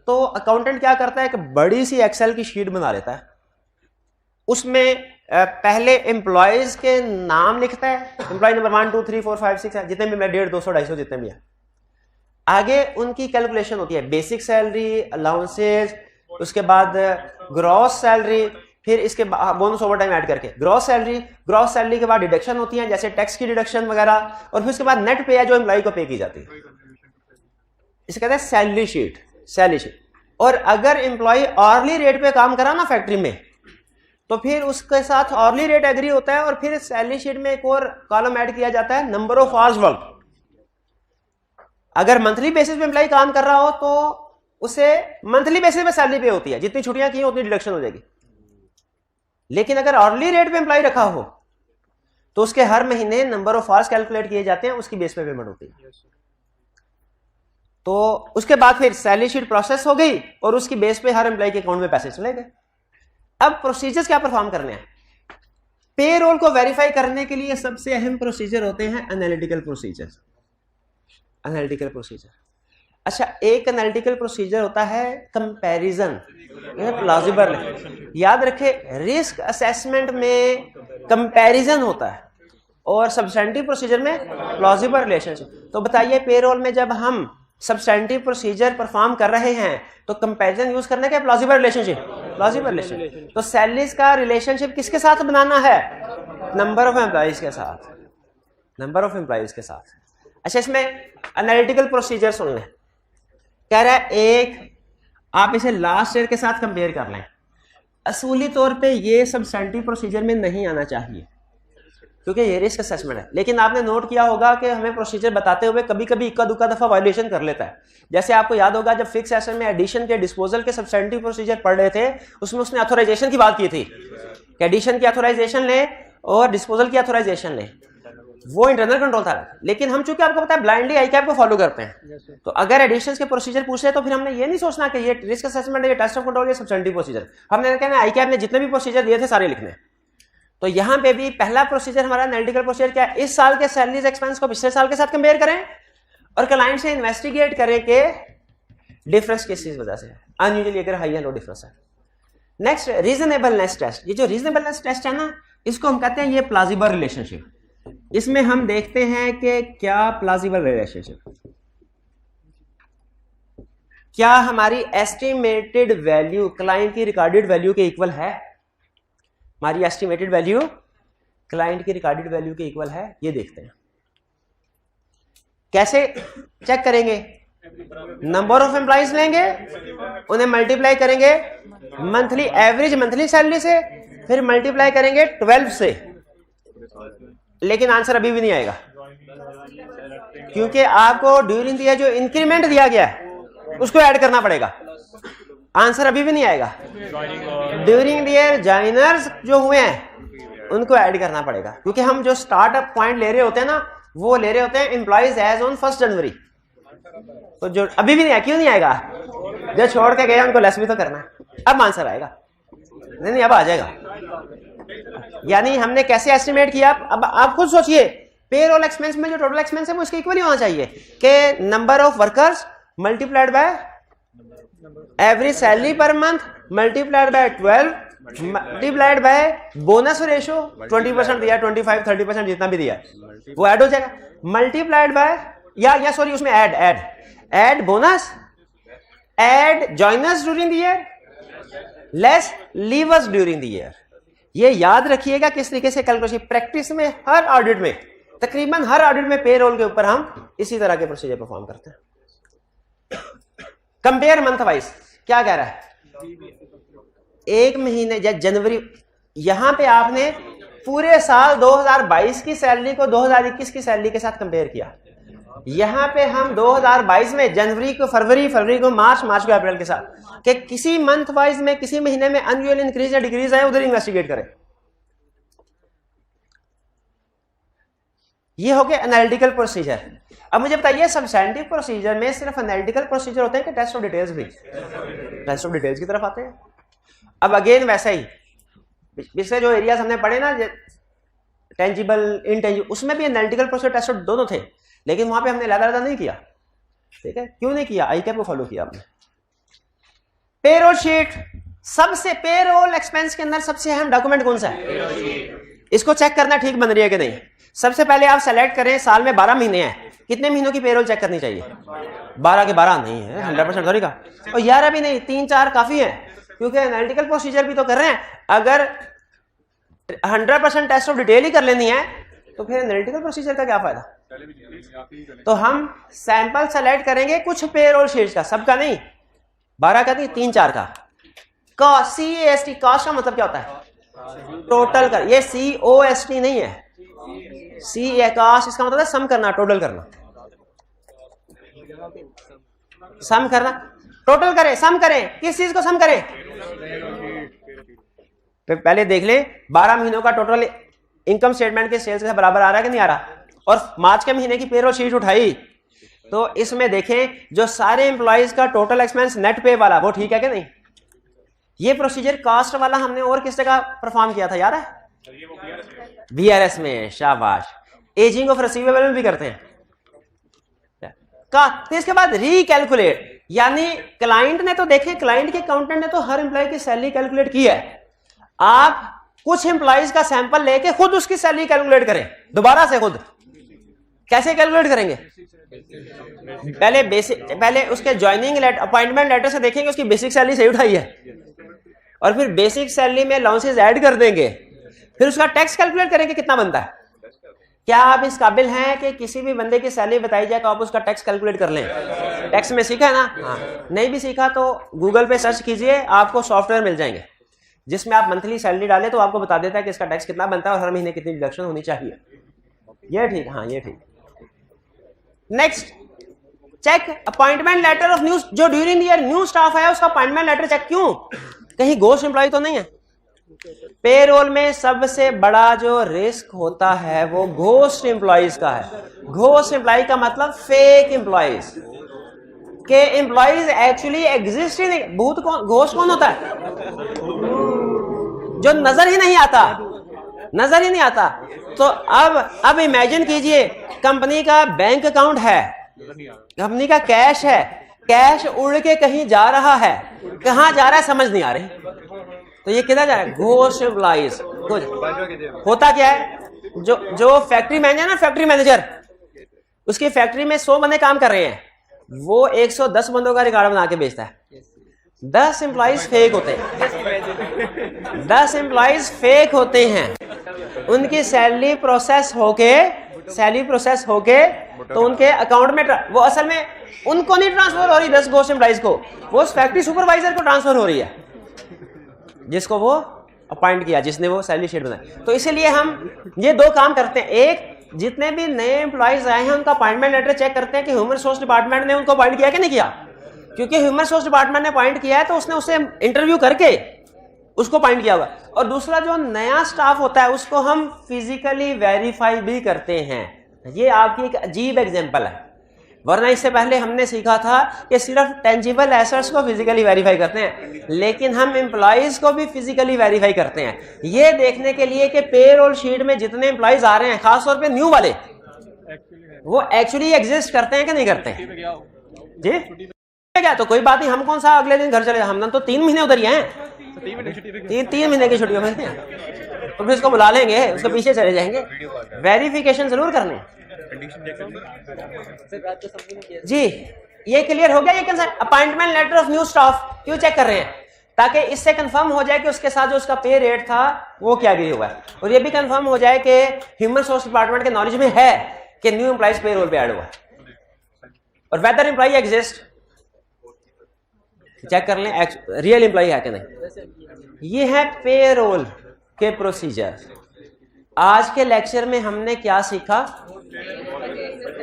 तो अकाउंटेंट क्या करता है कि बड़ी सी एक्सेल की शीट बना लेता है। उसमें पहले एम्प्लॉयज के नाम लिखता है, एम्प्लॉय नंबर 1 2 3 4 5 6 जितने भी, मैं 150 200 250 जितने भी है। आगे उनकी कैलकुलेशन होती है, बेसिक सैलरी, अलाउंसेज, उसके बाद ग्रॉस सैलरी, फिर इसके बोनस ओवर टाइम ऐड करके ग्रॉस सैलरी के बाद डिडक्शन होती है, जैसे टैक्स की डिडक्शन वगैरह, और फिर उसके बाद नेट पे है जो एम्प्लॉय को पे की जाती है। इसे कहते हैं सैलरी शीट। और अगर एम्प्लॉय ऑरली रेट पे काम करा ना फैक्ट्री में, तो फिर उसके साथ ऑरली रेट एग्री होता है, और फिर सैलरी शीट में एक और कॉलम ऐड किया जाता है, नंबर ऑफ आवर्स वर्क। अगर मंथली बेसिस पे एम्प्लॉय काम कर रहा हो तो उसे मंथली बेसिस पे सैलरी पे होती है, जितनी छुट्टियां की उतनी डिडक्शन हो जाएगी। लेकिन अगर ऑरली रेट पे एम्प्लॉय रखा हो तो उसके हर महीने नंबर ऑफ आवर्स कैलकुलेट किए जाते हैं, उसकी बेस पे पेमेंट होती है। तो उसके बाद फिर सैलरी शीट प्रोसेस हो गई और उसकी बेस पे हर एम्प्लॉय के अकाउंट में पैसे चले गए। अब प्रोसीजर्स क्या परफॉर्म करने हैं? पेरोल को वेरीफाई करने के लिए सबसे अहम प्रोसीजर होते हैं एनालिटिकल प्रोसीजर। अच्छा, एक एनालिटिकल प्रोसीजर होता है कंपैरिजन, प्लॉजिबल। याद रखें, रिस्क असेसमेंट में कंपैरिजन होता है और सब्सटेंटिव प्रोसीजर में प्लॉजिबल रिलेशनशिप। तो बताइए, पेरोल में जब हम सब्सटेंटिव प्रोसीजर परफॉर्म कर रहे हैं तो कंपैरिजन यूज करने का प्लॉजिबल रिलेशनशिप। तो सैलरीज का रिलेशनशिप किसके साथ बनाना है? नंबर ऑफ एम्प्लॉइज के साथ। अच्छा, इसमें एनालिटिकल प्रोसीजर सुन लें। कह रहा है एक, आप इसे लास्ट ईयर के साथ कंपेयर कर लें। असूली तौर पे ये सब्सटेंटिव प्रोसीजर में नहीं आना चाहिए क्योंकि ये रिस्क असेसमेंट है। लेकिन आपने नोट किया होगा कि हमें प्रोसीजर बताते हुए कभी कभी इक्का दुक्का दफा वायलेशन कर लेता है। जैसे आपको याद होगा जब फिक्स एसेट में एडिशन के डिस्पोजल के सब्सटेंटिव प्रोसीजर पढ़ रहे थे, उसमें उसने ऑथोराइजेशन की बात की थी कि एडिशन की ऑथोराइजेशन ले और डिस्पोजल की ऑथोराइजेशन ले। वो इंटरनल कंट्रोल था। लेकिन हम चूंकि आपको पता है ब्लाइंडली आई कैप को फॉलो करते हैं, तो अगर एडिशन के प्रोसीजर पूछे तो फिर हमने ये नहीं सोचना कि ये रिस्क असेसमेंट है, ये टेस्ट ऑफ कंट्रोल, ये सब्सटेंटिव प्रोसीजर। हमने कहना आई कैप ने जितने भी प्रोसीजर दिए थे सारे लिखने। तो यहाँ पे भी पहला प्रोसीजर हमारा एनालिटिकल प्रोसीजर क्या है, इस साल के सैलरीज एक्सपेंस को पिछले साल के साथ कंपेयर करें और क्लाइंट से इन्वेस्टिगेट करें कि डिफरेंस किस चीज वजह से, अनयूजुअली अगर हाई या लो डिफरेंस है। Next reasonableness test. ये जो रीजनेबलनेस टेस्ट है ना, इसको हम कहते हैं ये प्लाजिबल रिलेशनशिप। इसमें हम देखते हैं कि क्या प्लाजिबल रिलेशनशिप, क्या हमारी एस्टिमेटेड वैल्यू क्लाइंट की रिकॉर्डेड वैल्यू के इक्वल है। हमारी एस्टिमेटेड वैल्यू क्लाइंट की रिकॉर्डेड वैल्यू के इक्वल है, ये देखते हैं। कैसे चेक करेंगे, नंबर ऑफ एम्प्लॉइज लेंगे, उन्हें मल्टीप्लाई करेंगे मंथली एवरेज मंथली सैलरी से, फिर मल्टीप्लाई करेंगे 12 से। लेकिन आंसर अभी भी नहीं आएगा, क्योंकि आपको ड्यूरिंग द ईयर जो इंक्रीमेंट दिया गया है उसको ऐड करना पड़ेगा। आंसर अभी भी नहीं आएगा। ड्यूरिंग द ईयर जॉइनर्स जो हुए हैं उनको ऐड करना पड़ेगा, क्योंकि हम जो स्टार्टअप पॉइंट ले रहे होते हैं ना, वो ले रहे होते हैं एम्प्लॉइज एज ऑन 1 जनवरी। तो जो अभी भी नहीं आया, क्यों नहीं आएगा, जो छोड़ के गए उनको लेस भी तो करना है। अब आंसर आएगा, नहीं अब आ जाएगा। यानी हमने कैसे एस्टिमेट किया, अब आप खुद सोचिए, पेरोल एक्सपेंस में जो टोटल एक्सपेंस है वो इसके इक्वल ही होना चाहिए कि number of workers multiplied by average salary per month multiplied by 12 multiplied by bonus ratio 20% दिया, 25 30% जितना भी दिया वो ऐड हो जाएगा, मल्टीप्लाइड बाय या सॉरी उसमें add bonus, add joiners during the year, less levers during the year. ये याद रखिएगा किस तरीके से कैलकुलेशन प्रैक्टिस में हर ऑडिट में, तकरीबन हर ऑडिट में पेरोल के ऊपर हम इसी तरह के प्रोसीजर परफॉर्म करते हैं। कंपेयर मंथ वाइज क्या कह रहा है, एक महीने जनवरी, यहां पे आपने पूरे साल 2022 की सैलरी को 2021 की सैलरी के साथ कंपेयर किया। यहां पे हम 2022 में जनवरी को फरवरी को मार्च को अप्रैल के साथ, कि किसी मंथ वाइज में किसी महीने में अनयूअल इंक्रीज या डिक्रीज है उधर इन्वेस्टिगेट करें। ये हो गया एनालिटिकल प्रोसीजर। अब मुझे बताइए सब्सटेंटिव प्रोसीजर में सिर्फ एनालिटिकल प्रोसीजर होते हैं कि टेस्ट ऑफ डिटेल्स भी? टेस्ट ऑफ डिटेल्स की तरफ आते हैं। अब अगेन वैसा ही पिछले जो एरियाज हमने पढ़े ना, टेंजिबल इनटेंजिबल, उसमें भी एनालिटिकल प्रोसीजर टेस्ट ऑफ दोनों थे, लेकिन वहां पे हमने अलग-अलग नहीं किया। ठीक है, क्यों नहीं किया, आई कैप को फॉलो किया आपने। पेरोल शीट, सबसे पेरोल एक्सपेंस के अंदर सबसे अहम डॉक्यूमेंट कौन सा है, इसको चेक करना ठीक बन रही है कि नहीं। सबसे पहले आप सेलेक्ट करें, साल में 12 महीने हैं, कितने महीनों की पेरोल चेक करनी चाहिए, 12 के 12 नहीं है 100% सॉरी का, और 11 भी नहीं, 3-4 काफी है, क्योंकि एनालिटिकल प्रोसीजर भी तो कर रहे हैं। अगर 100% टेस्ट ऑफ डिटेल ही कर लेनी है तो फिर एनालिटिकल प्रोसीजर का क्या फायदा। तो हम सैंपल सेलेक्ट करेंगे कुछ पेरोल शीट्स का, सबका नहीं, 12 का नहीं, 3-4 का। CAST कॉस्ट का मतलब क्या होता है, टोटल कर, ये COST नहीं है, C कॉस्ट इसका मतलब है सम करना, टोटल करना, सम करना, टोटल करें, सम करें, किस चीज को सम करें। पहले देख लें 12 महीनों का टोटल इनकम स्टेटमेंट के सेल्स के बराबर आ रहा है कि नहीं आ रहा, और मार्च के महीने की पेरोल शीट उठाई तो इसमें देखें जो सारे एम्प्लॉइज का टोटल एक्सपेंस नेट पे वाला वो ठीक है कि नहीं। ये प्रोसीजर कास्ट वाला हमने और किस जगह परफॉर्म किया था यार, VRS में, शाबाश। एजिंग ऑफ रिसीवेबल में भी करते हैं का। तो इसके बाद रिकैलकुलेट, यानी क्लाइंट ने तो देखे, क्लाइंट के अकाउंटेंट ने तो हर एम्प्लॉय की सैलरी कैलकुलेट की है, आप कुछ एम्प्लॉइज का सैंपल लेके खुद उसकी सैलरी कैलकुलेट करें दोबारा से खुद। कैसे कैलकुलेट करेंगे, पहले उसके ज्वाइनिंग लेटर, अपॉइंटमेंट लेटर से देखेंगे उसकी बेसिक सैलरी सही उठाई है, और फिर बेसिक सैलरी में अलाउंसेस ऐड कर देंगे, फिर उसका टैक्स कैलकुलेट करेंगे कितना बनता है। क्या आप इस काबिल हैं कि किसी भी बंदे की सैलरी बताई जाए तो आप उसका टैक्स कैलकुलेट कर लें। टैक्स में सीखा है ना, हाँ। नहीं भी सीखा तो गूगल पे सर्च कीजिए, आपको सॉफ्टवेयर मिल जाएंगे जिसमें आप मंथली सैलरी डालें तो आपको बता देता है कि इसका टैक्स कितना बनता है और हर महीने कितनी डिडक्शन होनी चाहिए। ये ठीक, हाँ ये ठीक। Next, check appointment letter of new, जो during the year new staff है उसका अपॉइंटमेंट लेटर चेक। क्यों, कहीं घोस्ट एम्प्लॉय तो नहीं है, पेरोल में सबसे बड़ा जो रिस्क होता है वो घोस्ट एम्प्लॉइज का है। घोस्ट एम्प्लॉय का मतलब फेक एम्प्लॉइज के एम्प्लॉइज एक्चुअली एग्जिस्ट ही नहीं। भूत कौन, घोस्ट कौन होता है? जो नजर ही नहीं आता, नजर ही नहीं आता। तो अब इमेजिन कीजिए कंपनी का बैंक अकाउंट है, कंपनी का कैश है, कैश उड़ के कहीं जा रहा है, कहां जा रहा है समझ नहीं आ रही, तो ये किधर जा रहा है? Ghost employees. होता क्या है, जो फैक्ट्री मैनेजर ना, फैक्ट्री मैनेजर, उसकी फैक्ट्री में 100 बंदे काम कर रहे हैं, वो 110 बंदों का रिकॉर्ड बना के बेचता है। 10 एम्प्लॉइज फेक होते हैं, 10 एम्प्लॉइज फेक होते हैं। उनकी सैलरी प्रोसेस होके तो उनके अकाउंट में वो असल में उनको नहीं ट्रांसफर हो रही 10 घोस्ट एम्प्लॉइज को, वो फैक्ट्री सुपरवाइजर को ट्रांसफर हो रही है, जिसको वो अपॉइंट किया, जिसने वो सैलरी शीट बनाई। तो इसीलिए हम ये दो काम करते हैं। एक, जितने भी नए एम्प्लॉइज आए हैं उनका अपॉइंटमेंट लेटर चेक करते हैं कि ह्यूमन रिसोर्स डिपार्टमेंट ने उनको अपॉइंट किया कि नहीं किया। क्योंकि ह्यूमन रिसोर्स डिपार्टमेंट ने अपॉइंट किया है तो उसने उसे इंटरव्यू करके उसको अपॉइंट किया हुआ। और दूसरा, जो नया स्टाफ होता है उसको हम फिजिकली वेरीफाई भी करते हैं। ये आपकी एक अजीब एग्जांपल है, वरना इससे पहले हमने सीखा था कि सिर्फ टेंजिबल एसेट्स को फिजिकली वेरीफाई करते हैं, लेकिन हम एम्प्लॉइज को भी फिजिकली वेरीफाई करते हैं, ये देखने के लिए कि पेरोल शीट में जितने एम्प्लॉइज आ रहे हैं, खासतौर पे न्यू वाले, वो एक्चुअली एग्जिस्ट करते हैं कि नहीं करते हैं। जी क्या, तो कोई बात नहीं, हम कौन सा अगले दिन घर चले, हमने तो 3 महीने उधर ही हैं, 3 महीने की छुट्टियों में तो फिर इसको बुला लेंगे, उसके पीछे चले जाएंगे। वेरिफिकेशन जरूर करने जी। ये क्लियर हो गया। ये कैसे appointment letter of new staff क्यों चेक कर रहे हैं? ताकि इससे कंफर्म हो जाए कि उसके साथ जो उसका पे रेट था वो क्या गिरी हुआ है, और ये भी कंफर्म हो जाए कि ह्यूमन रिसोर्स डिपार्टमेंट के नॉलेज में है कि न्यू एम्प्लॉइज पे रोल पे ऐड हुआ है, और वेदर एम्प्लॉई एग्जिस्ट चेक कर लें, रियल एम्प्लॉई है कि नहीं। ये है पेरोल के प्रोसीजर। आज के लेक्चर में हमने क्या सीखा?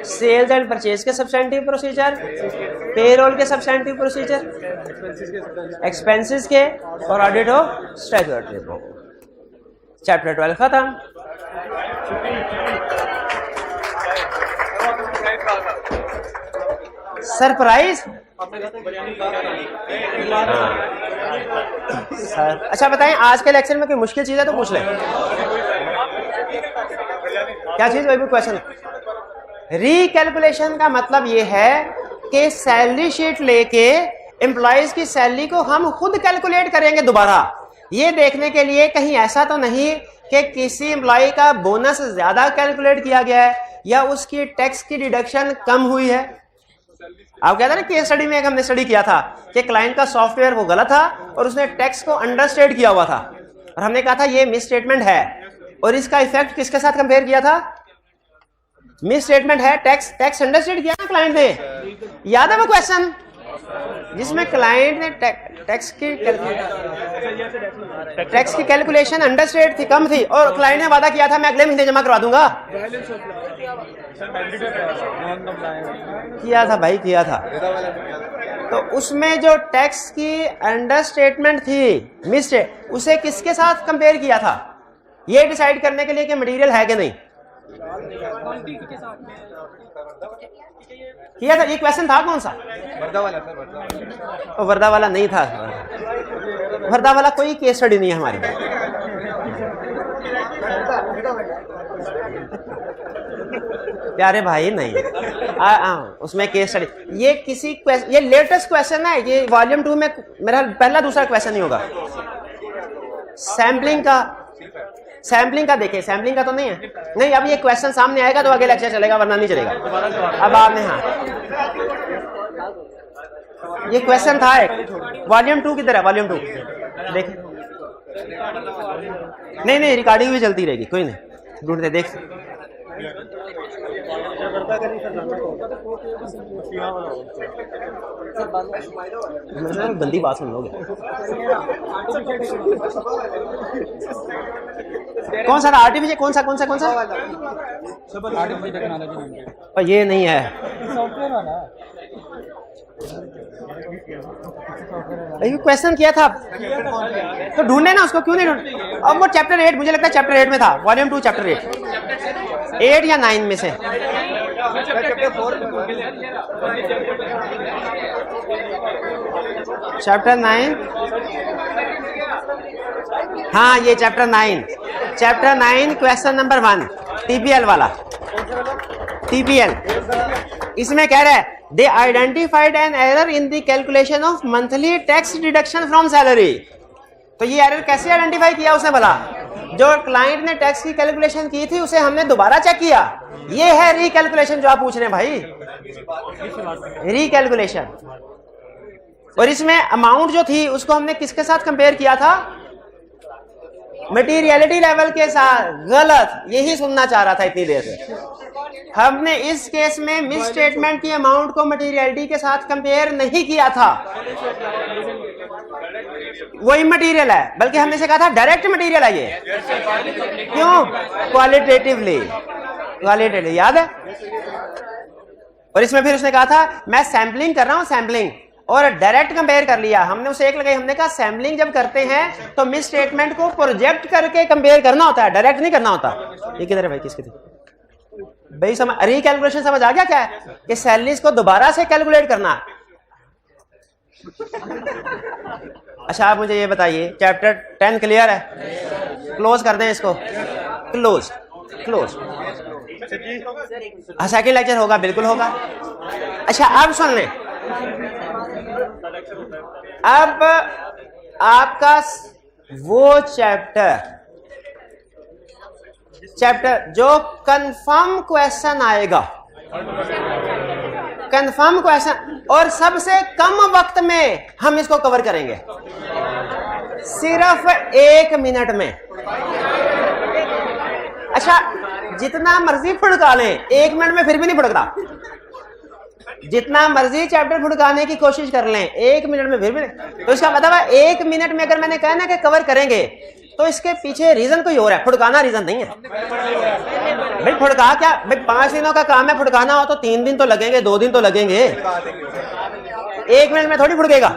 सेल्स एंड परचेज के सब्सटेंटिव प्रोसीजर, पेरोल के सब्सटेंटिव प्रोसीजर, एक्सपेंसेस के, और audit of statutory book. Chapter 12 खत्म। सरप्राइज सर, अच्छा बताएं, आज के लेक्चर में कोई मुश्किल चीज है तो पूछ लें। क्या चीज? वही क्वेश्चन। रिकैलकुलेशन का मतलब ये है कि सैलरी शीट लेके एम्प्लॉइज की सैलरी को हम खुद कैलकुलेट करेंगे दोबारा, ये देखने के लिए कहीं ऐसा तो नहीं कि किसी एम्प्लॉय का बोनस ज्यादा कैलकुलेट किया गया है या उसकी टैक्स की डिडक्शन कम हुई है। आप कहते हैं ना, केस स्टडी में एक हमने स्टडी किया था कि क्लाइंट का सॉफ्टवेयर वो गलत था और उसने टैक्स को अंडरस्टेट किया हुआ था, और हमने कहा था ये मिस स्टेटमेंट है, और इसका इफेक्ट किसके साथ कंपेयर किया था? मिस स्टेटमेंट है, टैक्स अंडरस्टेट किया ना क्लाइंट ने। याद है वो क्वेश्चन जिसमें क्लाइंट ने टैक्स की कैलकुलेशन अंडरस्टेट थी, कम थी, और क्लाइंट ने वादा किया था मैं अगले महीने जमा करवा दूंगा। किया था भाई, किया था। तो उसमें जो टैक्स की अंडरस्टेटमेंट थी, मिस्टेक, उसे किसके साथ कंपेयर किया था? ये डिसाइड करने के लिए कि मटेरियल है कि नहीं किया था। ये क्वेश्चन था कौन सा? वर्धा वाला सर। वर्धा वाला नहीं था, वर्धा वाला कोई केस स्टडी नहीं है हमारी। प्यारे भाई नहीं, उसमें केस स्टडी, ये किसी क्वेश्चन, ये लेटेस्ट क्वेश्चन है, ये वॉल्यूम 2 में मेरा पहला दूसरा क्वेश्चन नहीं होगा। सैम्पलिंग का देखें, सैम्पलिंग का तो नहीं है, नहीं। अब ये क्वेश्चन सामने आएगा तो आगे लेक्चर चलेगा, वरना नहीं चलेगा। अब आपने, हाँ, ये क्वेश्चन था एक, वॉल्यूम 2 किधर है? वॉल्यूम 2 देखें। नहीं, रिकॉर्डिंग भी चलती रहेगी, कोई नहीं, ढूंढते देख। गंदी बात सुन लोगे। कौन सा था? आर्टिफिशियल कौन सा? और ये नहीं है, क्वेश्चन किया था तो ढूंढे ना उसको, क्यों नहीं ढूंढ? अब वो चैप्टर 8, मुझे लगता है चैप्टर 8 में था, वॉल्यूम 2 चैप्टर 8 या 9 में से। चैप्टर 9, हाँ ये चैप्टर 9 क्वेश्चन नंबर 1 टीपीएल वाला, टीपीएल। इसमें कह रहा है they identified an error in the calculation of monthly tax deduction from salary. तो ये एरर कैसे आइडेंटिफाई किया उसने भला? जो क्लाइंट ने टैक्स की कैलकुलेशन की थी उसे हमने दोबारा चेक किया। ये है रिकैलकुलेशन जो आप पूछ रहे हैं भाई, रिकैलकुलेशन। और इसमें अमाउंट जो थी उसको हमने किसके साथ कंपेयर किया था? मटीरियलिटी लेवल के साथ। गलत, यही सुनना चाह रहा था इतनी देर से। हमने इस केस में मिस स्टेटमेंट की अमाउंट को मटीरियलिटी के साथ कंपेयर नहीं किया था, वो इमटीरियल है, बल्कि हमने से कहा था डायरेक्ट मटीरियल है ये। क्यों? क्वालिटेटिवली, याद है? और इसमें फिर उसने कहा था मैं सैम्पलिंग कर रहा हूं, सैम्पलिंग, और डायरेक्ट कंपेयर कर लिया। हमने उसे एक लगाई, हमने कहा सैम्पलिंग जब करते हैं तो मिस स्टेटमेंट को प्रोजेक्ट करके कंपेयर करना होता है, डायरेक्ट नहीं करना होता। ये किधर है भाई, किसकी थी भाई? समझ, रिकैलकुलेशन समझ आ गया क्या है? कि सैलरीज को दोबारा से कैलकुलेट करना। अच्छा आप मुझे ये बताइए, चैप्टर 10 क्लियर है? क्लोज कर दें इसको, क्लोज। सेकंड लेक्चर होगा, बिल्कुल होगा। अच्छा अब सुन लें, अब आपका वो चैप्टर जो कंफर्म क्वेश्चन आएगा, कंफर्म क्वेश्चन, और सबसे कम वक्त में हम इसको कवर करेंगे, सिर्फ 1 मिनट में। अच्छा जितना मर्जी फुड़का लें, 1 मिनट में फिर भी नहीं फुड़कता। जितना मर्जी चैप्टर फुड़काने की कोशिश कर लें, 1 मिनट में फिर भी नहीं। तो इसका मतलब है 1 मिनट में अगर मैंने कहा ना कि कवर करेंगे, तो इसके पीछे रीजन कोई और है, फुड़काना रीजन नहीं है भाई। फुड़का क्या भाई, 5 दिनों का काम है, फुड़काना हो तो 3 दिन तो लगेंगे, 2 दिन तो लगेंगे, 1 मिनट में थोड़ी फुड़केगा।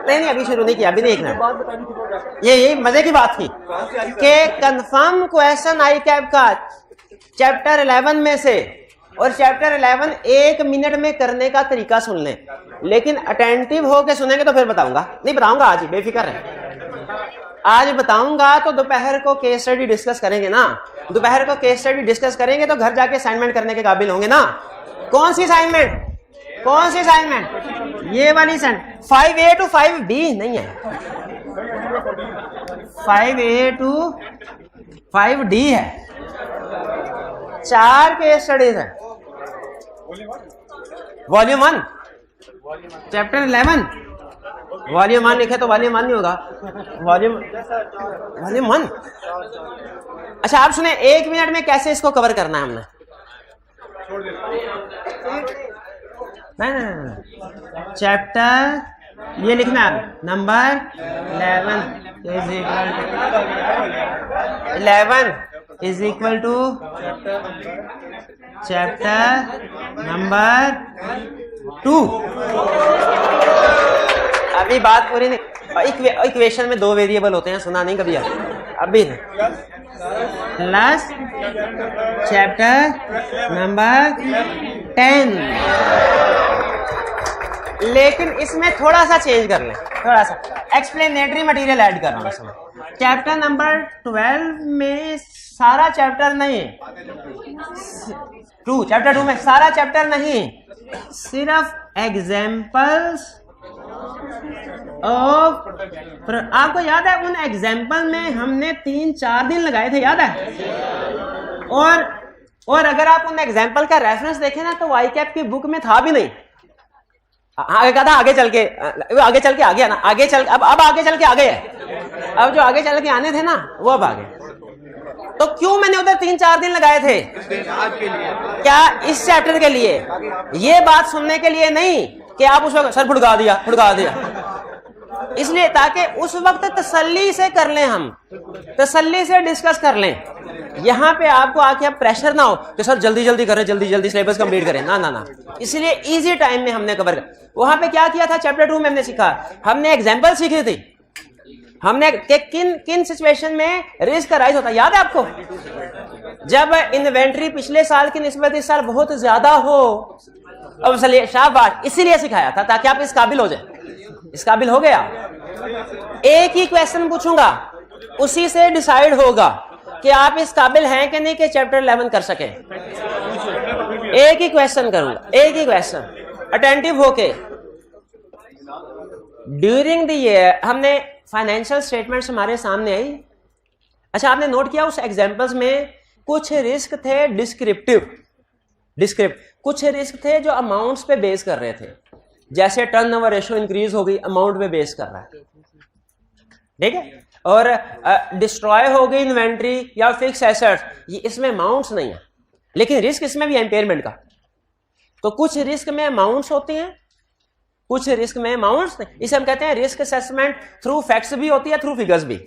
नहीं अभी शुरू नहीं किया, अभी नहीं, 1 मिनट। ये मजे की बात थी कि कंफर्म क्वेश्चन आई कैप का चैप्टर 11 में से, और चैप्टर 11 1 मिनट में करने का तरीका सुन लें, लेकिन अटेंटिव होके सुनेंगे तो फिर बताऊंगा। नहीं बताऊंगा आज ही, बेफिक्र है। आज बताऊंगा तो दोपहर को केस स्टडी डिस्कस करेंगे ना, दोपहर को केस स्टडी डिस्कस करेंगे तो घर जाके असाइनमेंट करने के काबिल होंगे ना। कौन सी असाइनमेंट? ये वाली असाइनमेंट 5A to 5B नहीं है, 5A to 5D है। 4 केस स्टडीज है। वॉल्यूम 1 चैप्टर 11, वॉल्यूम 1 लिखे तो वॉल्यूम 1 नहीं होगा, वॉल्यूम 1। अच्छा आप सुने, 1 मिनट में कैसे इसको कवर करना है हमने? नहीं, चैप्टर ये लिखना है, number 11 is equal to chapter number 2। अभी बात पूरी नहीं। इक्वेशन में 2 वेरिएबल होते हैं, सुना नहीं कभी अभी प्लस चैप्टर नंबर 10। लेकिन इसमें थोड़ा सा चेंज कर लें, थोड़ा सा एक्सप्लेनेटरी मटेरियल ऐड कर रहा हूं इसमें। चैप्टर नंबर 12 में सारा चैप्टर नहीं, चैप्टर 2 में सारा चैप्टर नहीं, सिर्फ एग्जाम्पल्स ऑफ। आपको याद है उन एग्जाम्पल में हमने 3-4 दिन लगाए थे, याद है? और अगर आप उन एग्जाम्पल का रेफरेंस देखें ना तो वाई कैप की बुक में था भी नहीं। आगे कहा था आगे चल के आ गया ना, अब आगे चल के आ गए है। अब जो आगे चल के आने थे ना वो अब आ गए। तो क्यों मैंने उधर 3-4 दिन लगाए थे? क्या इस चैप्टर के लिए? ये बात सुनने के लिए नहीं कि आप उस वक्त सर फुड़का दिया, इसलिए ताकि उस वक्त तसल्ली से कर लें, हम तसल्ली से डिस्कस कर लें यहां पे आपको आके अब प्रेशर ना हो कि सर जल्दी जल्दी करें, जल्दी जल्दी सिलेबस कंप्लीट करें, ना ना ना, इसलिए इजी टाइम में हमने कवर कर। वहां पे क्या किया था, चैप्टर 2 में हमने सीखा, हमने एग्जांपल सीखी थी, हमने कि किन किन सिचुएशन में रिस्क राइज होता है। याद है आपको, जब इन्वेंट्री पिछले साल की निस्बत इस साल बहुत ज्यादा हो, अब चलिए शाबाश, इसीलिए सिखाया था ताकि आप इस काबिल हो जाए। इस काबिल हो गया, एक ही क्वेश्चन पूछूंगा, उसी से डिसाइड होगा कि आप इस काबिल हैं कि नहीं कि चैप्टर 11 कर सके। एक ही क्वेश्चन करूंगा, एक ही क्वेश्चन, अटेंटिव होके। ड्यूरिंग द ईयर हमने फाइनेंशियल स्टेटमेंट्स हमारे सामने आई। अच्छा, आपने नोट किया उस एग्जांपल्स में कुछ रिस्क थे डिस्क्रिप्टिव, कुछ रिस्क थे जो अमाउंट्स पे बेस कर रहे थे, जैसे टर्नओवर रेशियो इंक्रीज हो गई, अमाउंट पे बेस कर रहा है, ठीक है, और डिस्ट्रॉय हो गई इन्वेंट्री या फिक्स एसेट्स, ये इसमें अमाउंट्स नहीं है, लेकिन रिस्क इसमें भी है इंपेयरमेंट का। तो कुछ रिस्क में अमाउंट्स होती हैं, कुछ रिस्क में अमाउंट्स नहीं, इसे हम कहते हैं रिस्क असेसमेंट थ्रू फैक्ट्स भी होती है, थ्रू फिगर्स भी।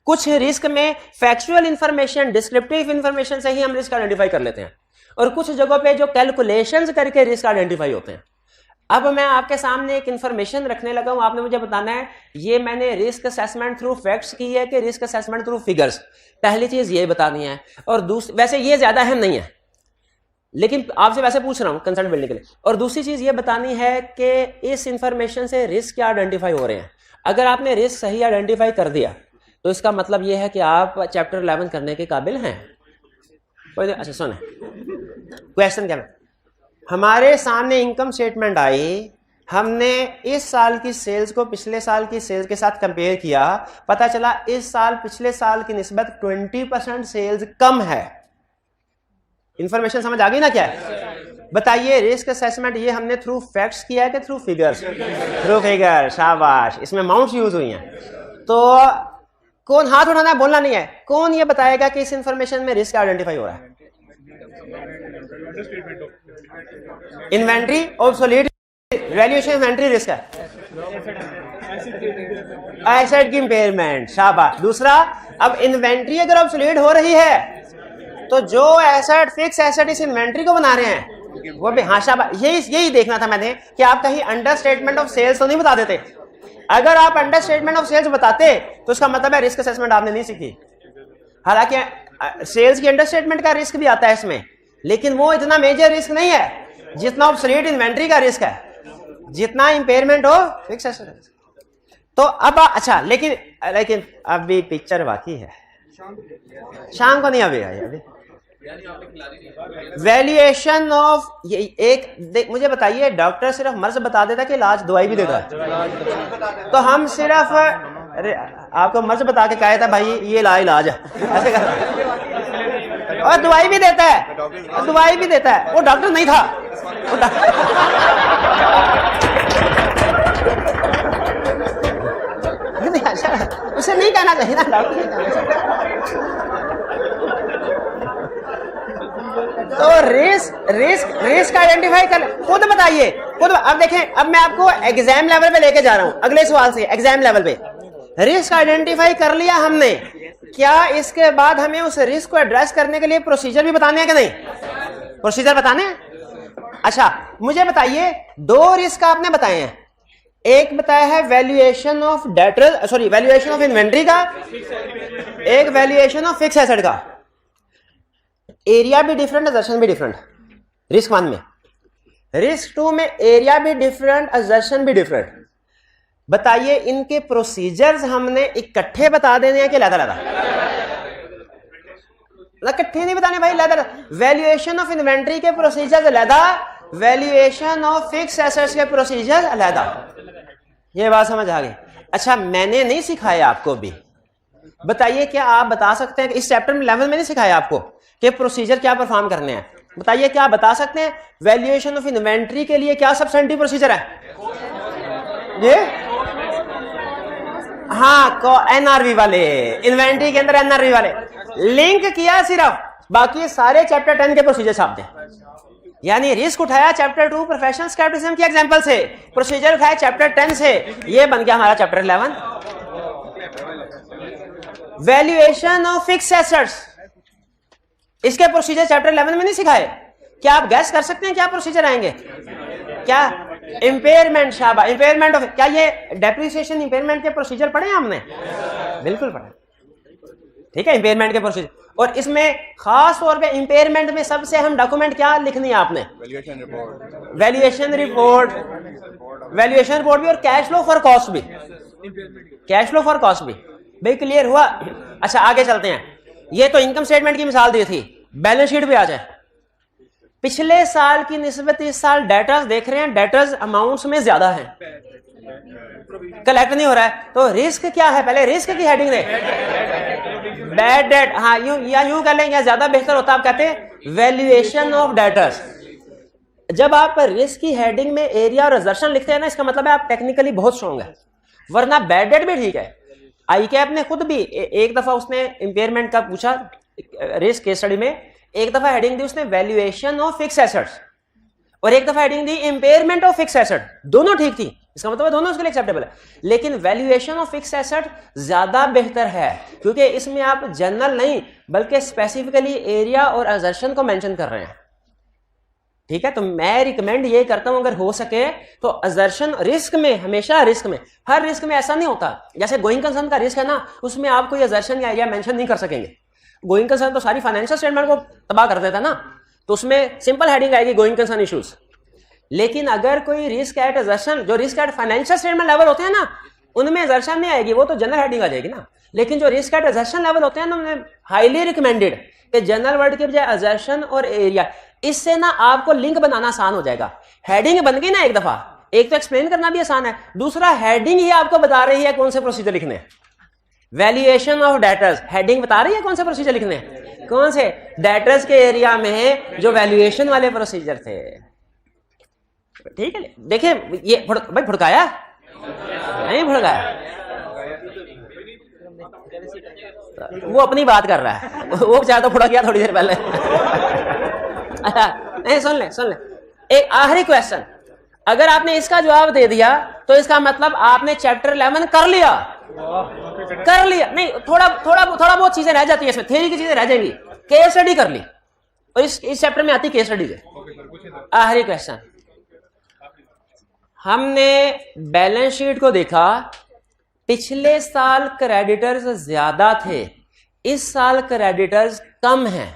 कुछ रिस्क में फैक्चुअल इंफॉर्मेशन, डिस्क्रिप्टिव इंफॉर्मेशन से ही हम रिस्क आइडेंटिफाई कर लेते हैं, और कुछ जगहों पे जो कैलकुलेशंस करके रिस्क आइडेंटिफाई होते हैं। अब मैं आपके सामने एक इंफॉर्मेशन रखने लगा हूं, आपने मुझे बताना है ये मैंने रिस्क असेसमेंट थ्रू फैक्ट्स की है कि रिस्क असेसमेंट थ्रू फिगर्स। पहली चीज ये बतानी है, और दूसरी, वैसे ये ज्यादा अहम नहीं है लेकिन आपसे वैसे पूछ रहा हूं कंसर्न मिलने के लिए, और दूसरी चीज ये बतानी है कि इस इंफॉर्मेशन से रिस्क क्या आइडेंटिफाई हो रहे हैं। अगर आपने रिस्क सही आइडेंटिफाई कर दिया तो इसका मतलब यह है कि आप चैप्टर 11 करने के काबिल हैं। अच्छा सुने, क्वेश्चन क्या है, हमारे सामने इनकम स्टेटमेंट आई, हमने इस साल की सेल्स को पिछले साल की सेल्स के साथ कंपेयर किया, पता चला इस साल पिछले साल की निस्बत 20% सेल्स कम है। इंफॉर्मेशन समझ आ गई ना क्या है? बताइए, रिस्क असेसमेंट ये हमने थ्रू फैक्ट्स किया है कि थ्रू फिगर्स? थ्रू फिगर, शाबाश, इसमें अमाउंट्स यूज हुई हैं। तो कौन हाथ उठाना है, बोलना नहीं है, कौन ये बताएगा कि इस इंफॉर्मेशन में रिस्क आइडेंटिफाई हो रहा है? Inventory obsolete valuation, inventory risk है, एसेट की इंपेयरमेंट, शाबाश। दूसरा, अब इन्वेंट्री अगर ऑब्सोलीट हो रही है तो जो एसेट, फिक्स एसेट इस इन्वेंट्री को बना रहे हैं वो भी, हाँ शाबाश, यही देखना था मैंने कि आप कहीं अंडर स्टेटमेंट ऑफ सेल्स तो नहीं बता देते। अगर आप अंडर स्टेटमेंट ऑफ सेल्स बताते तो उसका मतलब है रिस्क असेसमेंट आपने नहीं सीखी। हालांकि सेल्स की अंडर स्टेटमेंट का रिस्क भी आता है इसमें, लेकिन वो इतना मेजर रिस्क नहीं है जितना ऑब्सोलीट इन्वेंट्री का रिस्क है, जितना इंपेयरमेंट हो फिक्स एसेट। तो अब अच्छा, लेकिन अभी पिक्चर बाकी है, शाम को नहीं अभी वैल्यूएशन ऑफ एक मुझे बताइए, डॉक्टर सिर्फ मर्ज बता देता कि इलाज दवाई भी देता है, तो हम सिर्फ आपको मर्ज बता के कहा था भाई ये इलाज है, ऐसे कर, और दवाई भी देता है, दवाई भी देता है, वो डॉक्टर नहीं था, उसे नहीं कहना चाहिए ना डॉक्टर। तो रिस्क आइडेंटिफाई कर, खुद बताइए खुद। अब देखें, अब मैं आपको एग्जाम लेवल पे लेके जा रहा हूं, अगले सवाल से। एग्जाम लेवल पे रिस्क आइडेंटिफाई कर लिया हमने, क्या इसके बाद हमें उस रिस्क को एड्रेस करने के लिए प्रोसीजर भी बताने हैं कि नहीं? प्रोसीजर बताने हैं। अच्छा, मुझे बताइए, 2 रिस्क आपने बताए हैं, एक बताया है valuation of debtor, sorry valuation of inventory का, एक वैल्यूएशन ऑफ फिक्स एसेट का। एरिया भी डिफरेंट, असर्शन भी डिफरेंट। रिस्क 1 में, रिस्क 2 में एरिया भी डिफरेंट, असर्शन भी डिफरेंट। बताइए, इनके प्रोसीजर्स हमने इकट्ठे बता देने हैं कि अलग-अलग? इकट्ठे नहीं बताने भाई, अलग। वैल्यूएशन ऑफ इन्वेंट्री के प्रोसीजर्स अलग, वैल्यूएशन ऑफ फिक्स एसेट्स के प्रोसीजर अलग। ये बात समझ आ गई? अच्छा, मैंने नहीं सिखाया आपको भी, बताइए क्या आप बता सकते हैं कि इस चैप्टर में 11 में नहीं सिखाया आपको कि प्रोसीजर क्या परफॉर्म करने हैं? बताइए क्या आप बता सकते हैं वैल्यूएशन ऑफ इन्वेंट्री के लिए क्या सब्सटेंटिव प्रोसीजर है? ये हाँ, एनआरवी वाले, इन्वेंट्री के अंदर एनआरवी वाले लिंक किया सिर्फ, बाकी सारे चैप्टर 10 के प्रोसीजर छाप दें। यानी रिस्क उठाया चैप्टर 2 प्रोफेशनल स्केप्टिसिज्म के एग्जांपल से, प्रोसीजर उठाया चैप्टर 10 से, ये बन गया हमारा chapter 11। Valuation of fix assets, इसके प्रोसीजर चैप्टर 11 में नहीं सिखाए। क्या आप गैस कर सकते हैं क्या प्रोसीजर आएंगे? क्या इंपेयरमेंट, शाबा इंपेयरमेंट ऑफ, क्या ये डेप्रिसिएशन इंपेयरमेंट के प्रोसीजर पढ़े हैं हमने? बिल्कुल पढ़े, ठीक है, इंपेयरमेंट के प्रोसीजर। और इसमें खास तौर पे इंपेयरमेंट में सबसे अहम डॉक्यूमेंट क्या लिखनी है आपने? वैल्यूएशन रिपोर्ट, वैल्यूएशन रिपोर्ट भी और कैश फ्लो फॉर कॉस्ट भी, कैश फ्लो फॉर कॉस्ट भी। भाई क्लियर हुआ? अच्छा आगे चलते हैं। ये तो इनकम स्टेटमेंट की मिसाल दी थी, बैलेंस शीट पे आ जाए। पिछले साल की निस्बत इस साल डेटर्स देख रहे हैं, डेटर्स अमाउंट्स में ज्यादा है, कलेक्ट नहीं हो रहा है, तो रिस्क क्या है? पहले रिस्क की हेडिंग दे, बैड डेट, हाँ यूं या यूं कर लें, या ज्यादा बेहतर होता आप कहते हैं वैल्यूएशन ऑफ डेटर्स। जब आप रिस्क की हेडिंग में एरिया और असर्शन लिखते हैं ना, इसका मतलब है आप टेक्निकली बहुत स्ट्रॉन्ग है, वरना बैड डेट भी ठीक है। आई कैप ने खुद भी एक दफा उसने इंपेयरमेंट का पूछा रिस्क केस स्टडी में, एक दफा हेडिंग दी उसने वैल्यूएशन ऑफ फिक्स एसेट्स और एक दफा heading the impairment of fix asset, दोनों ठीक थी, इसका मतलब है दोनों उसके लिए एक्सेप्टेबल है। लेकिन वैल्यूएशन ऑफ फिक्स एसेट ज्यादा बेहतर है क्योंकि इसमें आप जनरल नहीं बल्कि स्पेसिफिकली एरिया और असर्शन को मेंशन कर रहे हैं, ठीक है। तो मैं रिकमेंड ये करता हूं अगर हो सके तो असर्शन रिस्क में, हमेशा रिस्क में, हर रिस्क में ऐसा नहीं होता। जैसे गोइंग कंसर्न का रिस्क है ना, उसमें आप कोई असर्शन या एरिया मेंशन नहीं कर सकेंगे। गोइंग कंसर्न तो सारी फाइनेंशियल स्टेटमेंट को तबाह कर देता है ना, तो उसमें सिंपल हेडिंग आएगी गोइंग कंसर्न इश्यूज। लेकिन अगर कोई रिस्क एट असर्शन, जो risk at financial statement level होते हैं ना, उनमें असर्शन नहीं आएगी, वो तो जनरल हेडिंग आ जाएगी ना। लेकिन जो रिस्क एट असर्शन लेवल होते हैं ना, उन्हें हाईली रिकमेंडेड कि जनरल वर्ड के बजाय असर्शन और एरिया, इससे ना आपको लिंक बनाना आसान हो जाएगा। हेडिंग बन गई ना एक दफा, एक तो एक्सप्लेन करना भी आसान है, दूसरा हेडिंग ही आपको बता रही है कौन से प्रोसीजर लिखने हैं। वैल्यूएशन ऑफ डेटर्स, हेडिंग बता रही है कौन से प्रोसीजर लिखने हैं, कौन से डेटर्स के एरिया में जो वैल्यूएशन वाले प्रोसीजर थे, ठीक है। देखिए ये भाई भुड़काया नहीं, भुड़काया, वो अपनी बात कर रहा है, वो बेचारा तो फुड़ा गया थोड़ी देर पहले। नहीं सुन ले, एक आखिरी क्वेश्चन, अगर आपने इसका जवाब दे दिया तो इसका मतलब आपने चैप्टर 11 कर लिया, नहीं थोड़ा बहुत चीजें रह जाती है इसमें, थ्योरी की चीजें रह जाएंगी, केस स्टडी कर ली और इस चैप्टर में आती केस स्टडी है। आखिरी क्वेश्चन, हमने बैलेंस शीट को देखा, पिछले साल क्रेडिटर्स ज्यादा थे, इस साल क्रेडिटर्स कम हैं।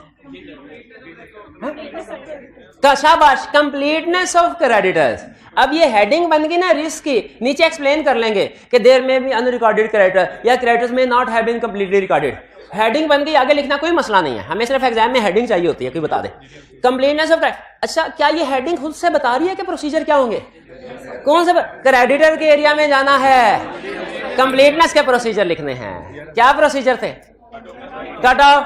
शाबाश, कंप्लीटनेस ऑफ क्रेडिटर्स। अब ये हेडिंग बन गई ना रिस्क की, नीचे एक्सप्लेन कर लेंगे कि देयर में भी अनरिकॉर्डेड क्रेडिटर या क्रेडिटर्स में not have been completely recorded. Heading बन गई, आगे लिखना कोई मसला नहीं है, हमें सिर्फ एग्जाम में हेडिंग चाहिए होती है, कोई बता दे कंप्लीटनेस ऑफ। अच्छा, क्या ये हेडिंग खुद से बता रही है कि प्रोसीजर क्या होंगे? कौन से क्रेडिटर के एरिया में जाना है, कंप्लीटनेस के प्रोसीजर लिखने हैं। क्या प्रोसीजर थे? Cut off,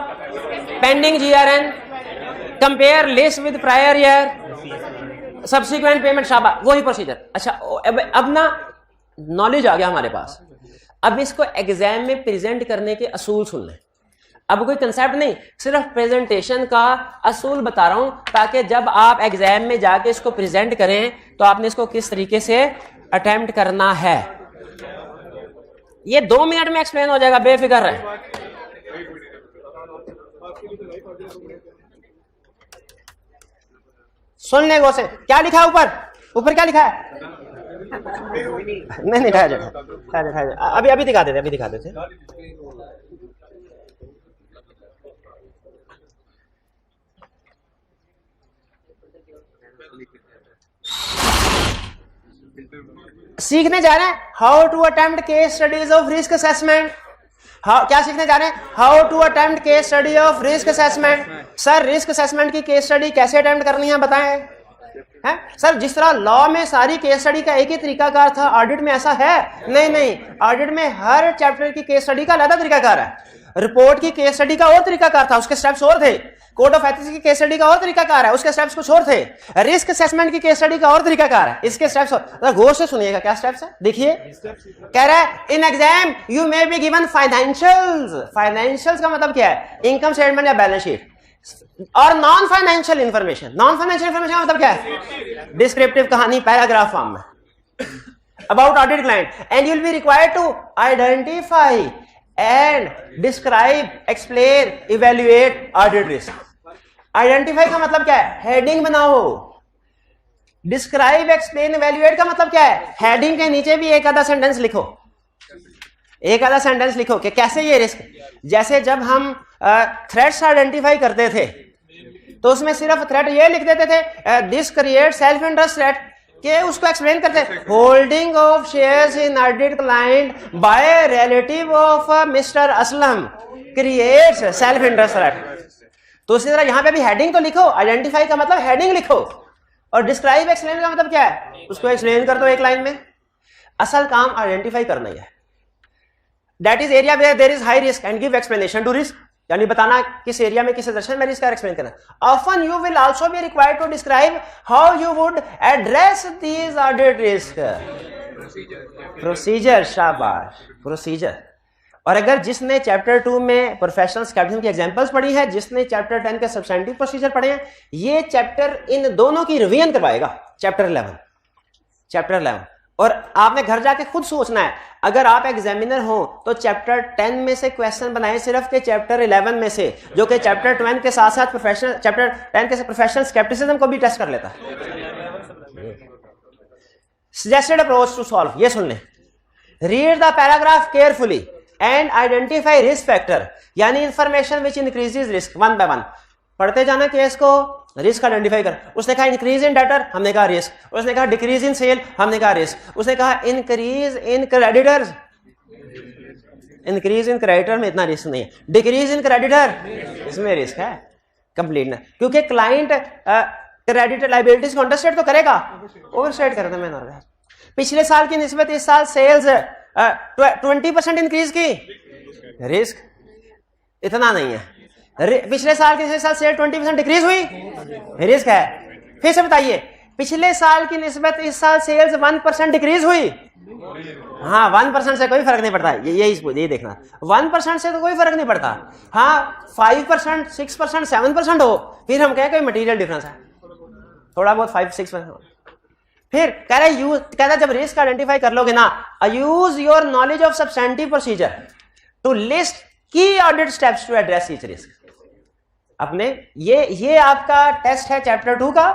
pending GRN, compare list with prior year, subsequent payment, शाबा, वही प्रोसीजर। अच्छा अब ना नॉलेज आ गया हमारे पास, अब इसको एग्जाम में प्रेजेंट करने के असूल सुन लें। अब कोई कंसेप्ट नहीं, सिर्फ प्रेजेंटेशन का असूल बता रहा हूं ताकि जब आप एग्जाम में जाके इसको प्रेजेंट करें तो आपने इसको किस तरीके से अटेम्प्ट करना है। ये 2 मिनट में एक्सप्लेन हो जाएगा, बेफिक्र है। सुनने को से क्या लिखा है ऊपर क्या लिखा है? नहीं दिखाया जाए, अभी दिखा देते। सीखने जा रहे हैं how to attempt case studies of risk assessment. क्या सीखने जा रहे हैं? How to attempt case study of risk assessment. Sir risk assessment की केस स्टडी कैसे अटेम्प्ट करनी है बताएं? है सर, जिस तरह लॉ में सारी केस स्टडी का एक ही तरीकाकार था, ऑडिट में ऐसा है? नहीं, ऑडिट में हर चैप्टर की केस स्टडी का अलग तरीकाकार है। रिपोर्ट की केस स्टडी का और तरीकाकार था, उसके स्टेप्स और थे। कोड ऑफ एथिक्स की केस स्टडी का और तरीकाकार है, उसके स्टेप्स कुछ और थे। रिस्क असेसमेंट की केस स्टडी का और तरीकाकार है, इसके स्टेप्स और। गौर से सुनिएगा क्या स्टेप्स है, देखिए। कह रहा है in exam you may be given financials. Financials का मतलब क्या है? इनकम स्टेटमेंट या बैलेंस शीट। और non financial information, non financial information का मतलब क्या है? डिस्क्रिप्टिव कहानी पैराग्राफ फॉर्म में about audit client, and you will be required to identify and describe, explain, evaluate audit risk. Identify का मतलब क्या है? हेडिंग बनाओ। डिस्क्राइब, एक्सप्लेन, इवैल्यूएट का मतलब क्या है? हेडिंग के नीचे भी एक आधा सेंटेंस लिखो, एक आधा सेंटेंस लिखो कि कैसे ये रिस्क। जैसे जब हम थ्रेट्स आइडेंटिफाई करते थे तो उसमें सिर्फ थ्रेट ये लिख देते थे, this create self interest threat, के उसको एक्सप्लेन करते हैं, holding of shares in audit client by relative of mister Aslam creates self interest threat. तो उसी तरह यहां पे भी हेडिंग तो लिखो, आइडेंटिफाई का मतलब हेडिंग लिखो, और डिस्क्राइब, एक्सप्लेन का मतलब क्या है? उसको एक्सप्लेन कर दो एक लाइन में। असल काम आइडेंटिफाई करना ही है। That is area where there is high risk and give explanation to risk, यानी बताना किस एरिया में, किस दर्शन में रिस्क का एक्सप्लेन करना। Often you will also be required to describe how you would address these audit risk. Procedure, शाबाश, procedure. और अगर जिसने चैप्टर 2 में प्रोफेशनल स्केप्टिसिज्म की एग्जांपल्स पढ़ी है, जिसने चैप्टर 10 के सब्सटेंटिव प्रोसीजर पढ़े हैं, ये चैप्टर इन दोनों की रिवीजन करवाएगा, चैप्टर 11। और आपने घर जाके खुद सोचना है, अगर आप एग्जामिनर हो तो चैप्टर 10 में से क्वेश्चन बनाए सिर्फ के चैप्टर 11 में से, जो कि चैप्टर 12 के साथ साथ प्रोफेशनल, चैप्टर 10 के प्रोफेशनल स्केप्टिसिज्म को भी टेस्ट कर लेता है। सजेस्टेड अप्रोच टू सॉल्व, ये सुन लें। Read the paragraph carefully and identify risk factor, यानी information which increases risk one by one. पढ़ते जाना केस को, रिस्क आइडेंटिफाई कर। उसने कहा इंक्रीज इन डेटर, हमने कहा रिस्क। उसने कहा डिक्रीज इन सेल, हमने कहा रिस्क। उसने कहा increase in creditors, increase in creditor में इतना रिस्क नहीं है, डिक्रीज इन क्रेडिटर इसमें रिस्क है कंप्लीट। क्योंकि क्लाइंट क्रेडिटर लायबिलिटीज को अंडरस्टेट तो करेगा, ओवरस्टेट कर दें। मैंने पिछले साल की निस्बत इस साल सेल्स 20% इंक्रीज की, रिस्क इतना नहीं है। पिछले साल के साल सेल 20% डिक्रीज हुई, रिस्क है। फिर से बताइए, पिछले साल की निस्बत इस साल सेल्स 1% डिक्रीज हुई, हाँ 1% से कोई फर्क नहीं पड़ता। यही देखना, 1% से तो कोई फर्क नहीं पड़ता। हाँ 5%, 6%, 7% हो, फिर हम कहें कोई मटेरियल डिफरेंस है, थोड़ा बहुत 5-6%। फिर कह रहा जब रिस्क आइडेंटिफाई कर लोगे ना, use your knowledge of substantive procedure to list key audit steps to address each risk. अपने ये आपका टेस्ट है चैप्टर 2 का।